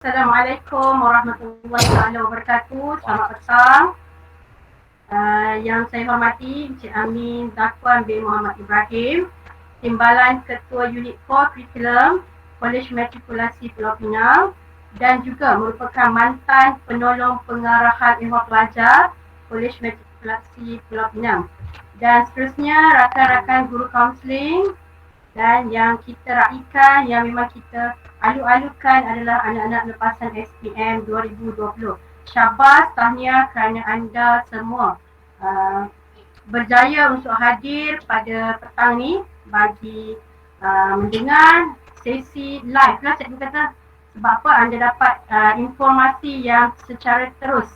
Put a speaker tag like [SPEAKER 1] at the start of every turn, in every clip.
[SPEAKER 1] Assalamualaikum warahmatullahi wabarakatuh. Selamat petang. Yang saya hormati Encik Amin Zakwan bin Muhammad Ibrahim, Timbalan Ketua Unit 4 Curriculum Kolej Matrikulasi Pulau Pinang dan juga merupakan mantan penolong pengarahan ihwal pelajar Kolej Matrikulasi Pulau Pinang. Dan seterusnya rakan-rakan guru kaunseling dan yang kita raikan, yang memang kita alu-alukan adalah anak-anak lepasan SPM 2020. Syabas, tahniah kerana anda semua berjaya untuk hadir pada petang ni bagi mendengar sesi live lah cikgu kata, sebab apa anda dapat informasi yang secara terus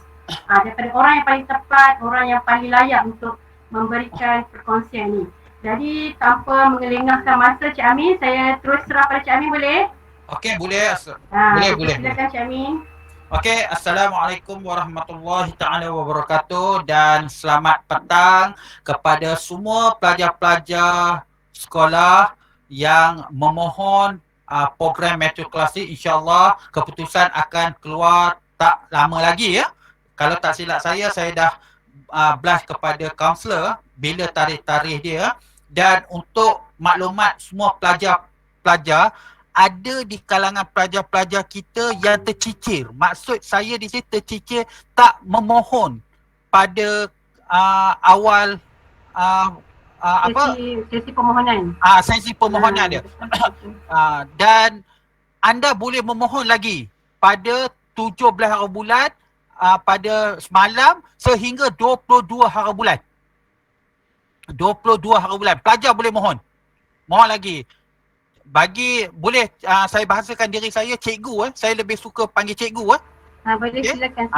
[SPEAKER 1] daripada orang yang paling tepat, orang yang paling layak untuk memberikan perkongsian ni. Jadi tanpa mengelengahkan masa Cik Amin, saya terus serah pada Cik Amin boleh?
[SPEAKER 2] Okey, boleh. Boleh.
[SPEAKER 1] Silakan Cik Amin.
[SPEAKER 2] Okey, Assalamualaikum warahmatullahi taala wabarakatuh dan selamat petang kepada semua pelajar-pelajar sekolah yang memohon program matrikulasi. InsyaAllah keputusan akan keluar tak lama lagi ya. Kalau tak silap saya dah blast kepada kaunselor bila tarikh-tarikh dia. Dan untuk maklumat semua pelajar-pelajar, ada di kalangan pelajar-pelajar kita yang tercicir. Maksud saya di sini tercicir tak memohon pada awal
[SPEAKER 1] sesi permohonan.
[SPEAKER 2] Sesi permohonan dia. Dan anda boleh memohon lagi pada 17 hari bulan pada semalam sehingga 22 hari bulan. 22 hari bulan. Pelajar boleh mohon. Mohon lagi. Boleh saya bahasakan diri saya cikgu. Saya lebih suka panggil cikgu.
[SPEAKER 1] Boleh okay? Silakan.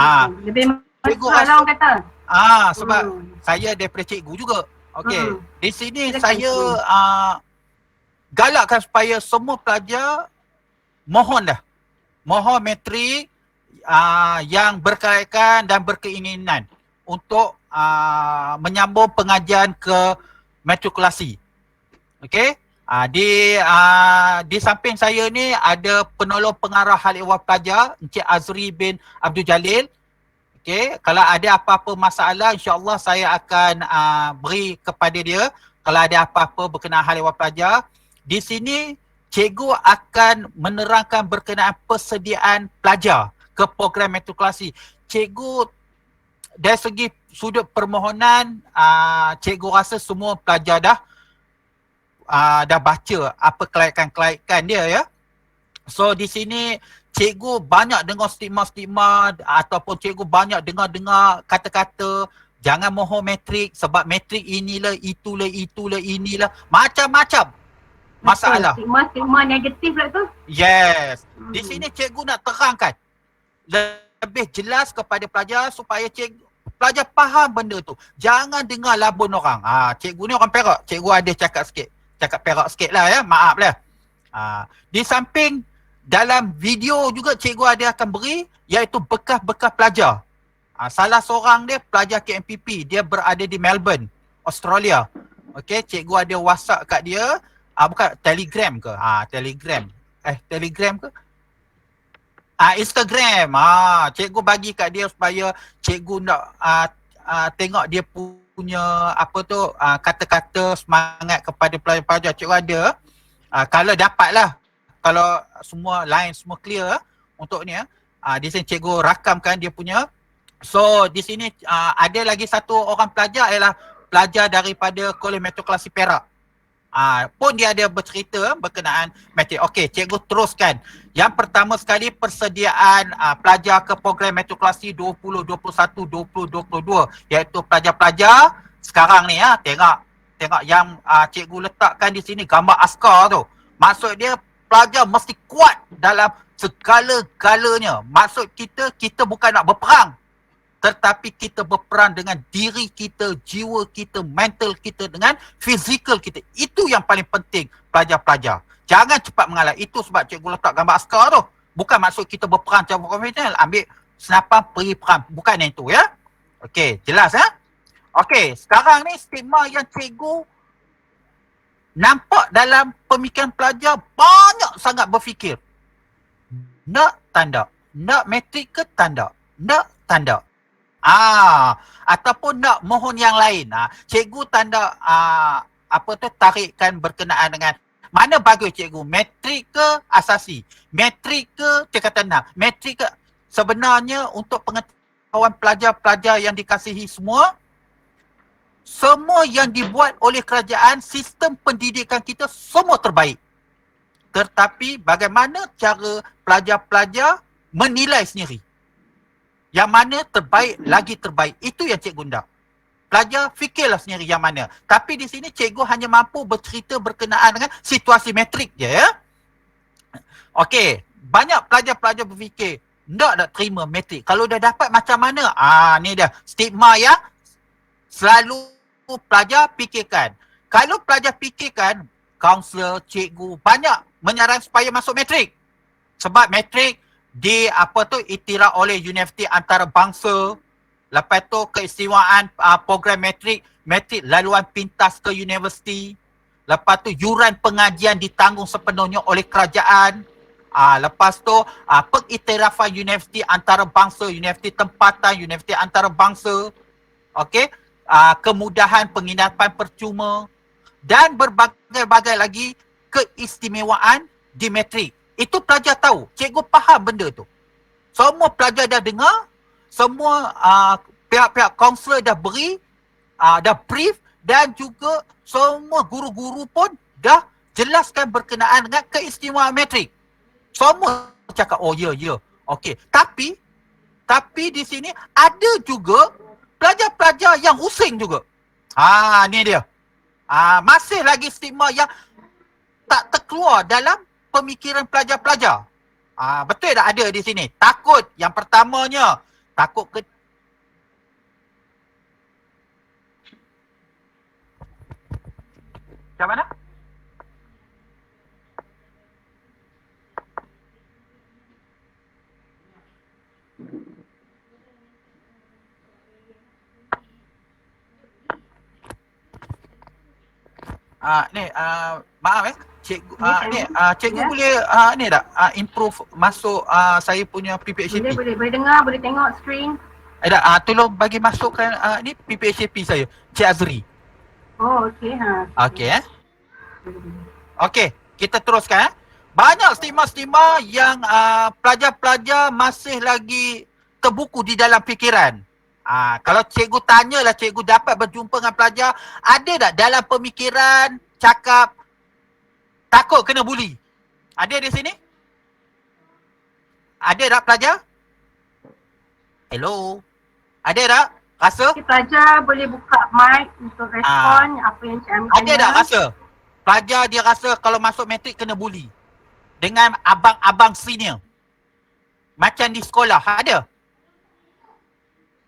[SPEAKER 1] Lebih cikgu lah orang kata.
[SPEAKER 2] Sebab saya daripada cikgu juga. Okey. Di sini silakan, saya galakkan supaya semua pelajar mohon matrik yang berkaitan dan berkeinginan untuk menyambung pengajian ke matrikulasi. Okey. Di samping saya ni ada penolong pengarah hal ehwal pelajar Encik Azri bin Abdul Jalil. Okey, kalau ada apa-apa masalah insya-Allah saya akan beri kepada dia kalau ada apa-apa berkenaan hal ehwal pelajar. Di sini cikgu akan menerangkan berkenaan persediaan pelajar ke program matrikulasi. Cikgu dari segi sudut permohonan, cikgu rasa semua pelajar dah baca apa kelaikan-kelaikan dia ya. So di sini cikgu banyak dengar stigma-stigma ataupun cikgu banyak dengar kata-kata jangan mohon matrik sebab matrik inilah, itulah, inilah. Macam-macam masalah.
[SPEAKER 1] Stigma negatif lah tu.
[SPEAKER 2] Yes. Di sini cikgu nak terangkan lebih jelas kepada pelajar supaya pelajar faham benda tu. Jangan dengar labun orang. Cikgu ni orang Perak. Cikgu ada cakap Perak sikit lah ya. Maaf lah. Di samping dalam video juga cikgu ada akan beri iaitu bekas-bekas pelajar. Salah seorang dia pelajar KMPP. Dia berada di Melbourne, Australia. Okey, cikgu ada WhatsApp kat dia. Bukan Telegram ke? Telegram ke? Instagram. Cikgu bagi kat dia supaya cikgu nak tengok dia punya kata-kata semangat kepada pelajar-pelajar. Cikgu ada. Kalau dapatlah, kalau semua line semua clear untuk ni di sini cikgu rakamkan dia punya. So di sini ada lagi satu orang pelajar ialah pelajar daripada Kolej Matrikulasi Perak. Pun dia ada bercerita berkenaan matrik. Okey, cikgu teruskan. Yang pertama sekali persediaan pelajar ke program matrikulasi 2021 2022 iaitu pelajar-pelajar sekarang ni tengok yang cikgu letakkan di sini gambar askar tu. Maksud dia pelajar mesti kuat dalam segala-galanya. Maksud kita bukan nak berperang, tetapi kita berperan dengan diri kita, jiwa kita, mental kita, dengan fizikal kita. Itu yang paling penting pelajar-pelajar. Jangan cepat mengalah. Itu sebab cikgu letak gambar askar tu. Bukan maksud kita berperang secara konvensional. Ambil senapan pergi perang. Bukan yang itu ya. Okey, jelas ya? Okey, sekarang ni stigma yang cikgu nampak dalam pemikiran pelajar banyak sangat berfikir. Nak tak nak? nak matrik ke tanda? Nak tanda. Ataupun nak mohon yang lain. Cikgu tanda tarikkan berkenaan dengan mana bagus cikgu, matrik ke asasi, matrik ke tingkatan 6, matrik ke. Sebenarnya untuk pengetahuan pelajar-pelajar yang dikasihi semua yang dibuat oleh kerajaan, sistem pendidikan kita semua terbaik. Tetapi bagaimana cara pelajar-pelajar menilai sendiri? Yang mana terbaik lagi terbaik. Itu yang cikgu nak. Pelajar fikirlah sendiri yang mana. Tapi di sini cikgu hanya mampu bercerita berkenaan dengan situasi matrik je ya. Okey, banyak pelajar-pelajar berfikir nak terima matrik. Kalau dah dapat macam mana? Ni dia stigma yang selalu pelajar fikirkan. Kalau pelajar fikirkan, kaunselor, cikgu banyak menyarankan supaya masuk matrik. Sebab matrik iktiraf oleh Universiti Antarabangsa. Lepas tu keistimewaan program matrik laluan pintas ke universiti. Lepas tu yuran pengajian ditanggung sepenuhnya oleh kerajaan. Lepas tu pengiktirafan Universiti Antarabangsa, Universiti Tempatan, Universiti Antarabangsa. Okey, kemudahan penginapan percuma dan berbagai-bagai lagi keistimewaan di matrik. Itu pelajar tahu. Cikgu faham benda tu. Semua pelajar dah dengar. Semua pihak-pihak kaunselor dah beri, dah brief dan juga semua guru-guru pun dah jelaskan berkenaan dengan keistimewaan matrik. Semua cakap, oh ya. Okey. Tapi di sini ada juga pelajar-pelajar yang pusing juga. Ni dia. Masih lagi stigma yang tak terkeluar dalam pemikiran pelajar-pelajar. Betul tak ada di sini? Takut. Yang pertamanya, takut ke... Macam mana? Maaf cikgu, cikgu boleh ni tak improve masuk saya punya PPHP.
[SPEAKER 1] Boleh dengar, boleh tengok screen.
[SPEAKER 2] Tolong bagi masukkan ni PPHP saya, Cik Azri.
[SPEAKER 1] Oh, okey.
[SPEAKER 2] Okey Okey, kita teruskan. Banyak stigma-stigma yang pelajar-pelajar masih lagi terbuku di dalam fikiran. Kalau cikgu tanyalah, cikgu dapat berjumpa dengan pelajar, ada tak dalam pemikiran cakap takut kena buli? Ada di sini? Ada tak pelajar? Hello? Ada tak? Rasa?
[SPEAKER 1] Pelajar boleh buka mic untuk respon apa yang Cik Amin
[SPEAKER 2] tanya. Ada tak rasa? Pelajar dia rasa kalau masuk matrik kena buli dengan abang-abang senior. Macam di sekolah, ada?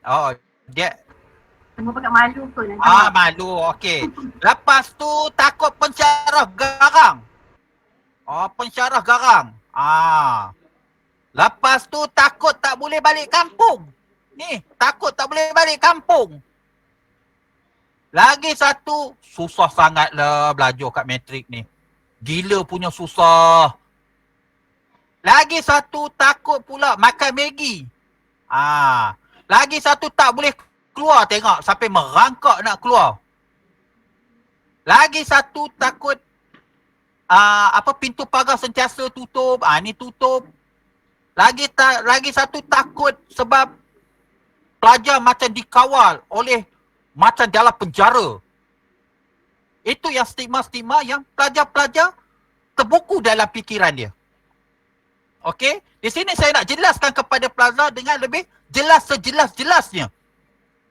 [SPEAKER 2] Oh, dia
[SPEAKER 1] semua pakai malu pun.
[SPEAKER 2] Malu, okey. Lepas tu takut pensyarah garang. Pensyarah garang. Lepas tu takut tak boleh balik kampung. Ni, takut tak boleh balik kampung. Lagi satu, susah sangatlah belajar kat matrik ni. Gila punya susah. Lagi satu, takut pula makan Maggi. Lagi satu, tak boleh keluar, tengok sampai merangkak nak keluar. Lagi satu, takut pintu pagar sentiasa tutup. Ni tutup. Lagi satu, takut sebab pelajar macam dikawal oleh macam dalam penjara. Itu yang stigma-stigma yang pelajar-pelajar terbuku dalam fikiran dia. Okey? Di sini saya nak jelaskan kepada pelajar dengan lebih jelas sejelas-jelasnya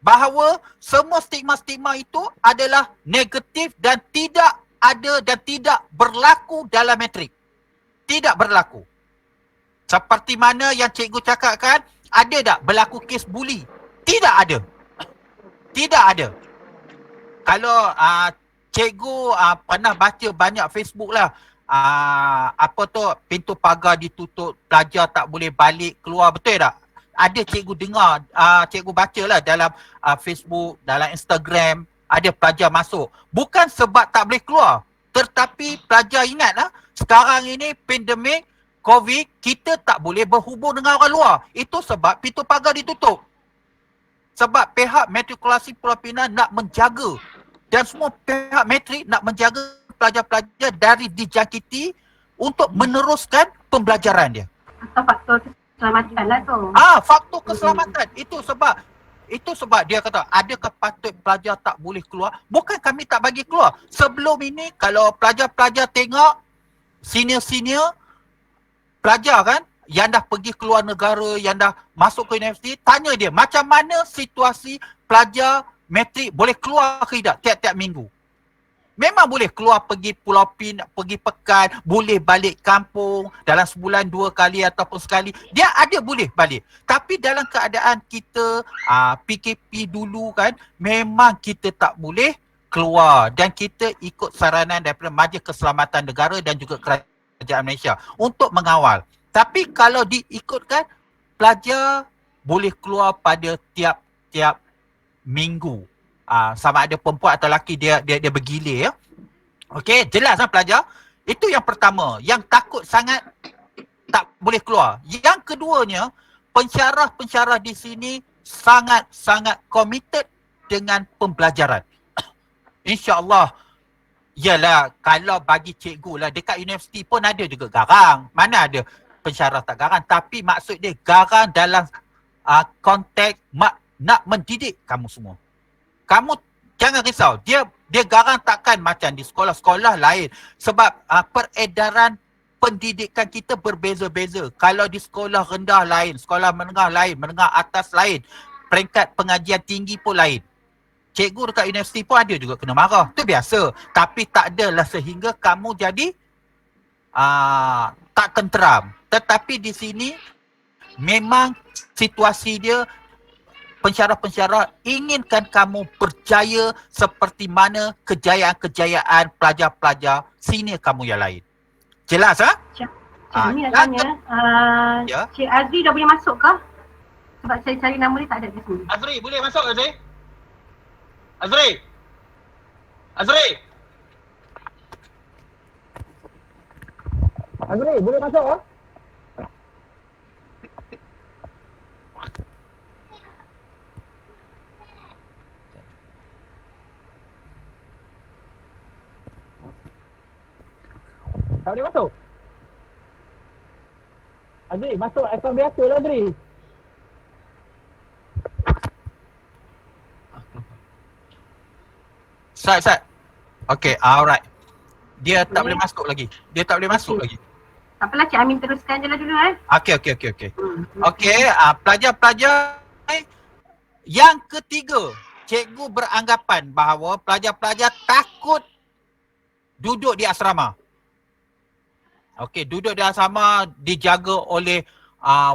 [SPEAKER 2] bahawa semua stigma-stigma itu adalah negatif dan tidak ada dan tidak berlaku dalam matrik. Tidak berlaku. Seperti mana yang cikgu cakapkan, ada tak berlaku kes buli? Tidak ada. Tidak ada. Kalau cikgu pernah baca banyak Facebook lah, pintu pagar ditutup, pelajar tak boleh balik keluar, betul tak? Ada cikgu dengar, cikgu baca lah dalam Facebook, dalam Instagram, ada pelajar masuk. Bukan sebab tak boleh keluar, tetapi pelajar ingatlah, sekarang ini pandemik, COVID, kita tak boleh berhubung dengan orang luar. Itu sebab pintu pagar ditutup. Sebab pihak matrikulasi Pulau Pinang nak menjaga dan semua pihak matrik nak menjaga pelajar-pelajar dari dijangkiti untuk meneruskan pembelajaran dia.
[SPEAKER 1] Atau faktor keselamatan lah tu.
[SPEAKER 2] Faktor keselamatan. Itu sebab dia kata, adakah patut pelajar tak boleh keluar? Bukan kami tak bagi keluar. Sebelum ini, kalau pelajar-pelajar tengok senior-senior pelajar kan, yang dah pergi keluar negara, yang dah masuk ke universiti, tanya dia macam mana situasi pelajar matrik boleh keluar ke tidak tiap-tiap minggu. Memang boleh keluar pergi Pulau Pinang, pergi pekan, boleh balik kampung dalam sebulan 2 kali ataupun sekali. Dia ada boleh balik. Tapi dalam keadaan kita PKP dulu kan, memang kita tak boleh keluar. Dan kita ikut saranan daripada Majlis Keselamatan Negara dan juga Kerajaan Malaysia untuk mengawal. Tapi kalau diikutkan, pelajar boleh keluar pada tiap-tiap minggu. Sama ada perempuan atau lelaki dia bergilir ya. Okey, jelas pelajar. Itu yang pertama, yang takut sangat tak boleh keluar. Yang keduanya, pensyarah-pensyarah di sini sangat-sangat committed dengan pembelajaran. InsyaAllah, yalah, kalau bagi cikgu lah, dekat universiti pun ada juga garang. Mana ada pensyarah tak garang. Tapi maksud dia garang dalam konteks nak mendidik kamu semua. Kamu jangan risau. Dia garang takkan macam di sekolah-sekolah lain. Sebab peredaran pendidikan kita berbeza-beza. Kalau di sekolah rendah lain, sekolah menengah lain, menengah atas lain, peringkat pengajian tinggi pun lain. Cikgu dekat universiti pun ada juga kena marah. Itu biasa. Tapi tak adalah sehingga kamu jadi tak tenteram. Tetapi di sini memang situasi dia, pensyarah-pensyarah inginkan kamu berjaya seperti mana kejayaan-kejayaan pelajar-pelajar senior kamu yang lain. Jelas
[SPEAKER 1] Cik Ni nak tanya, Cik Azri dah boleh masuk ke? Sebab saya cari nama dia tak ada di sini.
[SPEAKER 2] Azri, boleh masuk Azri? Azri? Azri? Azri, boleh masuk ke? Tak boleh masuk? Azri, masuk akaun biasa lah Azri. Sat. Okay, alright. Dia tak boleh masuk lagi. Tak
[SPEAKER 1] apalah, Cik Amin teruskan je lah dulu
[SPEAKER 2] Okay. Okay, pelajar-pelajar yang ketiga, cikgu beranggapan bahawa pelajar-pelajar takut duduk di asrama. Okey, duduk di asrama dijaga oleh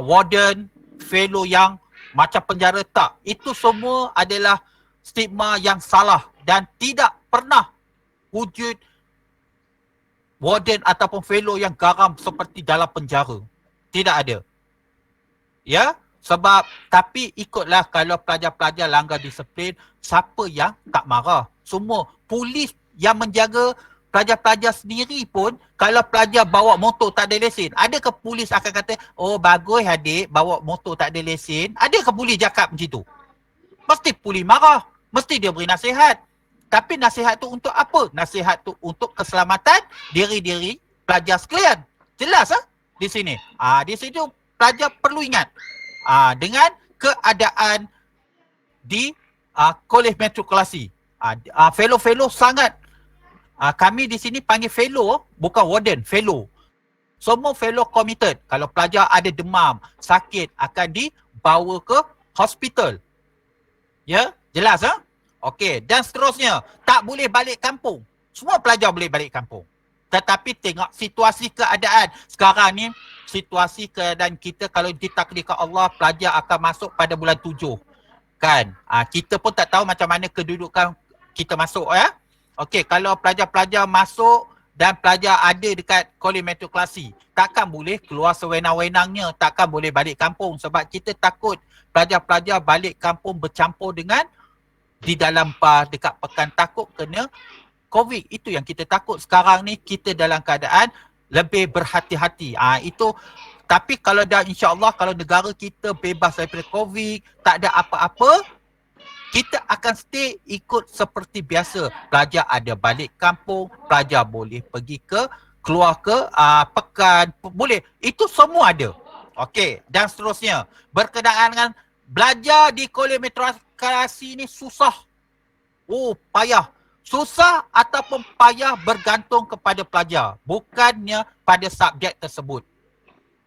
[SPEAKER 2] warden, fellow yang macam penjara, tak. Itu semua adalah stigma yang salah dan tidak pernah wujud warden ataupun fellow yang garam seperti dalam penjara. Tidak ada. Ya, sebab tapi ikutlah kalau pelajar-pelajar langgar disiplin, siapa yang tak marah? Semua polis yang menjaga pelajar-pelajar sendiri pun, kalau pelajar bawa motor tak ada lesen, adakah polis akan kata, oh bagus adik bawa motor tak ada lesen? Adakah polis cakap macam tu? Mesti polis marah. Mesti dia beri nasihat. Tapi nasihat tu untuk apa? Nasihat tu untuk keselamatan diri-diri pelajar sekalian. Jelas di sini. Di sini pelajar perlu ingat dengan keadaan di kolej matrikulasi. Fellow-fellow sangat kami di sini panggil fellow, bukan warden, fellow. Semua fellow committed. Kalau pelajar ada demam, sakit, akan dibawa ke hospital. Ya, jelas Okey, dan seterusnya, tak boleh balik kampung. Semua pelajar boleh balik kampung. Tetapi tengok situasi keadaan. Sekarang ni, situasi keadaan kita kalau ditakdirkan Allah, pelajar akan masuk pada bulan 7. Kan? Kita pun tak tahu macam mana kedudukan kita masuk ya. Okey, kalau pelajar-pelajar masuk dan pelajar ada dekat kolej matrikulasi, takkan boleh keluar sewenang-wenangnya, takkan boleh balik kampung sebab kita takut pelajar-pelajar balik kampung bercampur dengan di dalam bar dekat pekan, takut kena COVID. Itu yang kita takut. Sekarang ni kita dalam keadaan lebih berhati-hati. Itu, tapi kalau dah insya-Allah kalau negara kita bebas daripada COVID, tak ada apa-apa, kita akan stay ikut seperti biasa. Pelajar ada balik kampung, pelajar boleh pergi keluar ke pekan, boleh. Itu semua ada. Okey, dan seterusnya. Berkenaan dengan belajar di Kolej Metrokrasi ni susah. Payah. Susah ataupun payah bergantung kepada pelajar, bukannya pada subjek tersebut.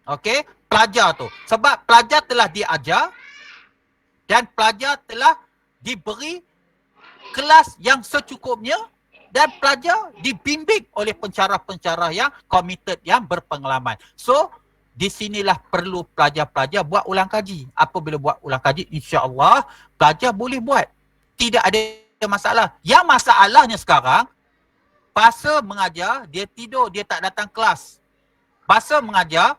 [SPEAKER 2] Okey, pelajar tu. Sebab pelajar telah diajar dan pelajar telah diberi kelas yang secukupnya dan pelajar dibimbing oleh pencarah-pencarah yang committed, yang berpengalaman. So, di sinilah perlu pelajar-pelajar buat ulang kaji. Apabila buat ulang kaji, insya-Allah pelajar boleh buat. Tidak ada masalah. Yang masalahnya sekarang, masa mengajar, dia tidur, dia tak datang kelas. Masa mengajar,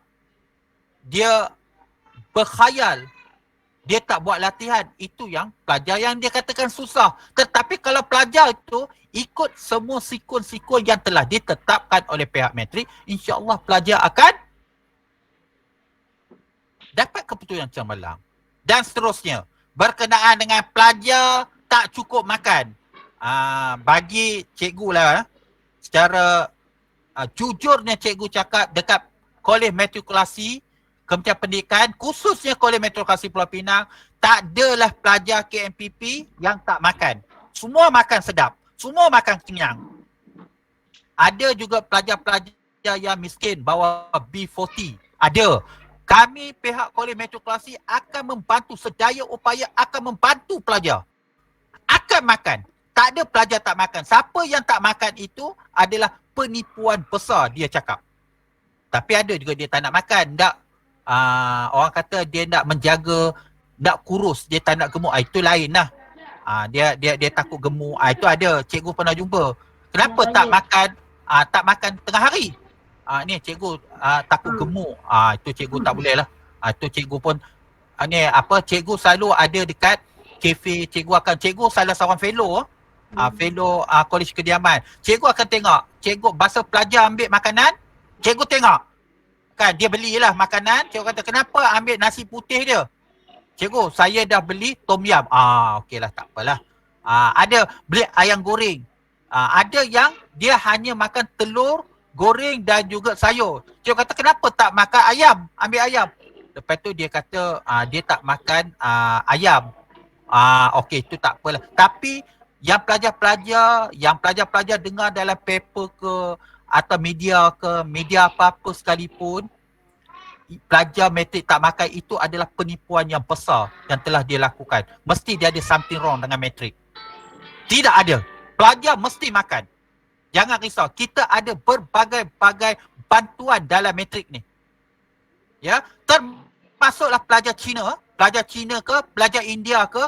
[SPEAKER 2] dia berkhayal, dia tak buat latihan. Itu yang pelajar yang dia katakan susah. Tetapi kalau pelajar itu ikut semua sikun-sikun yang telah ditetapkan oleh pihak metrik, insya-Allah pelajar akan dapat keputusan yang cemerlang. Dan seterusnya, berkenaan dengan pelajar tak cukup makan. Bagi cikgu lah, secara jujurnya cikgu cakap dekat Kolej Metrokrasi Kementerian Pendidikan, khususnya Kolej Metrokrasi Pulau Pinang, tak adalah pelajar KMPP yang tak makan. Semua makan sedap. Semua makan kenyang. Ada juga pelajar-pelajar yang miskin bawah B40. Ada. Kami pihak Kolej Metrokrasi akan membantu sedaya upaya, akan membantu pelajar. Akan makan. Tak ada pelajar tak makan. Siapa yang tak makan itu adalah penipuan besar, dia cakap. Tapi ada juga dia tak nak makan. Tak, orang kata dia nak menjaga, nak kurus, dia tak nak gemuk. Itu lain lah. Dia takut gemuk. Itu ada, cikgu pernah jumpa. Kenapa tak makan, tak makan tengah hari? Ni cikgu takut gemuk. Itu cikgu tak boleh lah. Itu cikgu pun, cikgu selalu ada dekat kafe. Cikgu salah seorang fellow, fellow Kolej Kediaman. Cikgu akan tengok, cikgu bahasa pelajar ambil makanan, cikgu tengok. Kan dia belilah makanan, cikgu kata kenapa ambil nasi putih dia? Cikgu, saya dah beli tom yum. Okeylah, tak apalah. Ada beli ayam goreng. Ada yang dia hanya makan telur, goreng dan juga sayur. Cikgu kata kenapa tak makan ayam? Ambil ayam. Lepas tu dia kata dia tak makan ayam. Okey, itu tak apalah. Tapi yang pelajar-pelajar dengar dalam paper ke atau media apa-apa sekalipun, pelajar metrik tak makan, itu adalah penipuan yang besar yang telah dia lakukan. Mesti dia ada something wrong dengan metrik. Tidak ada. Pelajar mesti makan. Jangan risau. Kita ada berbagai-bagai bantuan dalam metrik ni. Ya, termasuklah pelajar Cina ke, pelajar India ke,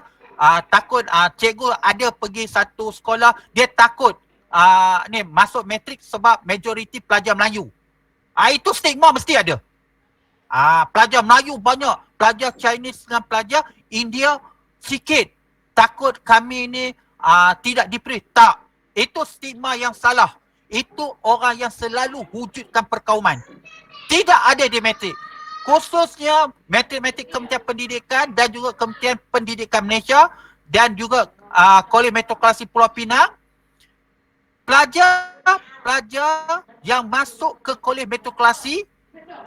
[SPEAKER 2] takut cikgu ada pergi satu sekolah, dia takut masuk metrik sebab majoriti pelajar Melayu. Itu stigma mesti ada. Pelajar Melayu banyak, pelajar Chinese dengan pelajar India sikit. Takut kami ni tidak dipilih. Tak. Itu stigma yang salah. Itu orang yang selalu wujudkan perkauman. Tidak ada di metrik. Khususnya metrik Kementerian Pendidikan dan juga Kementerian Pendidikan Malaysia dan juga Kolej Metrokrasi Pulau Pinang, pelajar yang masuk ke Kolej Metrokrasi,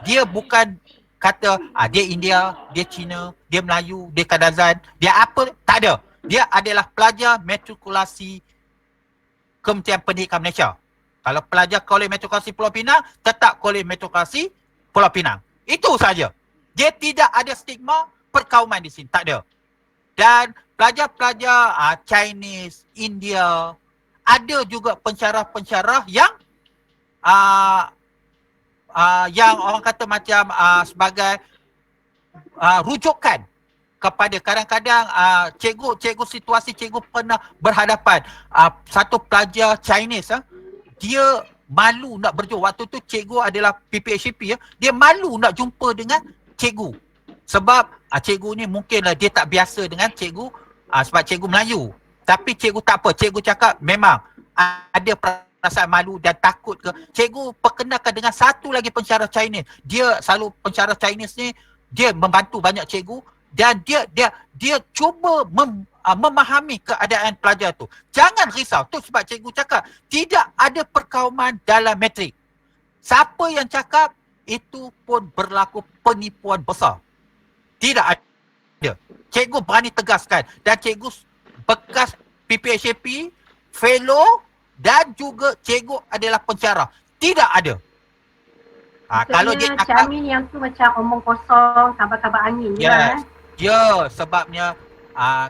[SPEAKER 2] dia bukan kata dia India, dia Cina, dia Melayu, dia Kadazan, dia apa, tak ada. Dia adalah pelajar Metrokrasi Kementerian Pendidikan Malaysia. Kalau pelajar Kolej Metrokrasi Pulau Pinang, tetap Kolej Metrokrasi Pulau Pinang. Itu saja. Dia tidak ada stigma perkauman di sini. Tak ada. Dan pelajar-pelajar Chinese, India, ada juga pensyarah-pensyarah yang orang kata macam sebagai rujukan kepada kadang-kadang cikgu situasi cikgu pernah berhadapan satu pelajar Chinese, dia malu nak berjumpa. Waktu tu cikgu adalah PPHP, dia malu nak jumpa dengan cikgu. Sebab cikgu ni mungkinlah dia tak biasa dengan cikgu sebab cikgu Melayu. Tapi cikgu tak apa, cikgu cakap memang ada perasaan malu dan takut ke, cikgu perkenalkan dengan satu lagi pensyarah Chinese. Dia selalu pensyarah Chinese ni dia membantu banyak cikgu dan dia cuba memahami keadaan pelajar tu. Jangan risau. Tu sebab cikgu cakap tidak ada perkauman dalam matrik. Siapa yang cakap itu pun berlaku penipuan besar. Tidak ada. Cikgu berani tegaskan dan cikgu bekas PPHP, fellow dan juga cikgu adalah pensyarah. Tidak ada. Kalau dia
[SPEAKER 1] Cik
[SPEAKER 2] cakap
[SPEAKER 1] Amin yang tu macam omong kosong, kabar-kabar angin je lah.
[SPEAKER 2] ya, sebabnya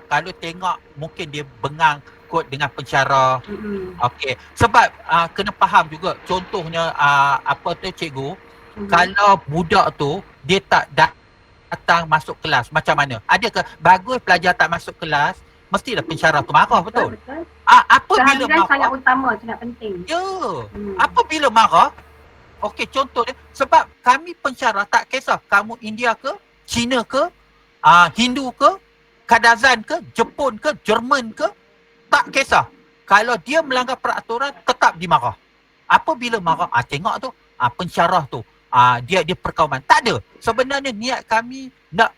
[SPEAKER 2] kalau tengok mungkin dia bengang kot dengan pensyarah. Okey, sebab kena faham juga contohnya apa tu cikgu, kalau budak tu dia tak datang masuk kelas macam mana? Adakah bagus pelajar tak masuk kelas mestilah pensyarah tu marah, betul? Apabila
[SPEAKER 1] Kehadiran
[SPEAKER 2] marah
[SPEAKER 1] sangat utama, sangat penting.
[SPEAKER 2] ya, apabila marah, okey contoh dia, sebab kami pensyarah tak kisah kamu India ke, Cina ke, Hindu ke, Kadazan ke, Jepun ke, Jerman ke, tak kisah. Kalau dia melanggar peraturan tetap dimarah. Apabila marah, tengok tu, pensyarah tu, dia perkauman. Tak ada. Sebenarnya niat kami nak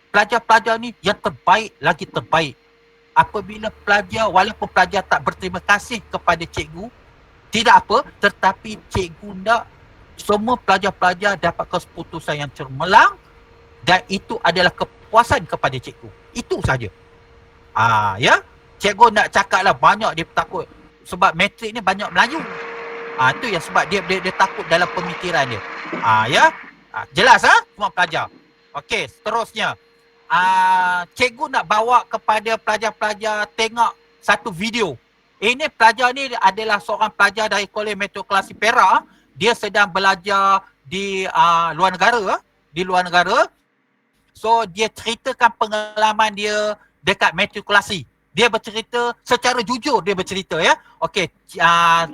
[SPEAKER 2] pelajar-pelajar ni yang terbaik lagi terbaik. Apabila pelajar, walaupun pelajar tak berterima kasih kepada cikgu, tidak apa, tetapi cikgu nak semua pelajar-pelajar dapat keputusan yang cemerlang dan itu adalah kepuasan kepada cikgu. Itu saja. Ya. Cikgu nak cakap lah banyak dia takut sebab matrik ni banyak Melayu. Itu yang sebab dia takut dalam pemikiran dia. Ya. Jelas semua pelajar. Okey, seterusnya. Cikgu nak bawa kepada pelajar-pelajar tengok satu video. Ini pelajar ni adalah seorang pelajar dari Kolej Metroklasi Perak. Dia sedang belajar di luar negara. Di luar negara. So dia ceritakan pengalaman dia dekat matrikulasi. Dia bercerita secara jujur, dia bercerita ya. Okey,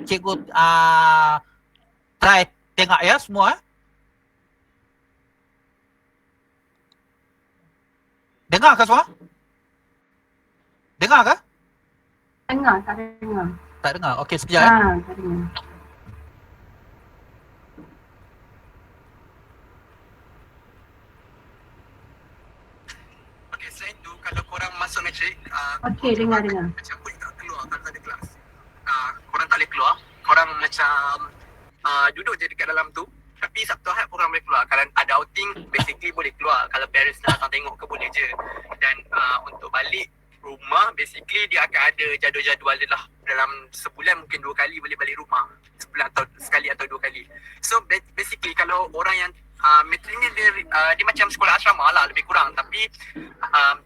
[SPEAKER 2] cikgu try tengok ya semua. Dengar ke semua? Dengar ke?
[SPEAKER 1] Dengar, tak dengar.
[SPEAKER 2] Tak dengar. Okey, sekejap
[SPEAKER 1] Tak dengar.
[SPEAKER 3] Selain tu, kalau korang masuk matrik,
[SPEAKER 1] Okey, dengar.
[SPEAKER 3] macam boleh tak keluar kalau tak ada kelas. Korang tak boleh keluar, korang macam duduk je dekat dalam tu. Tapi Sabtu Ahad korang boleh keluar. Kalau ada outing, basically boleh keluar. Kalau parents nak datang tengok ke boleh je. Dan untuk balik rumah, basically dia akan ada jadual-jadual dia lah. Dalam sebulan mungkin 2 kali boleh balik rumah. Sebulan atau sekali atau 2 kali. So basically kalau orang yang matrik ni dia macam sekolah asrama lah lebih kurang, tapi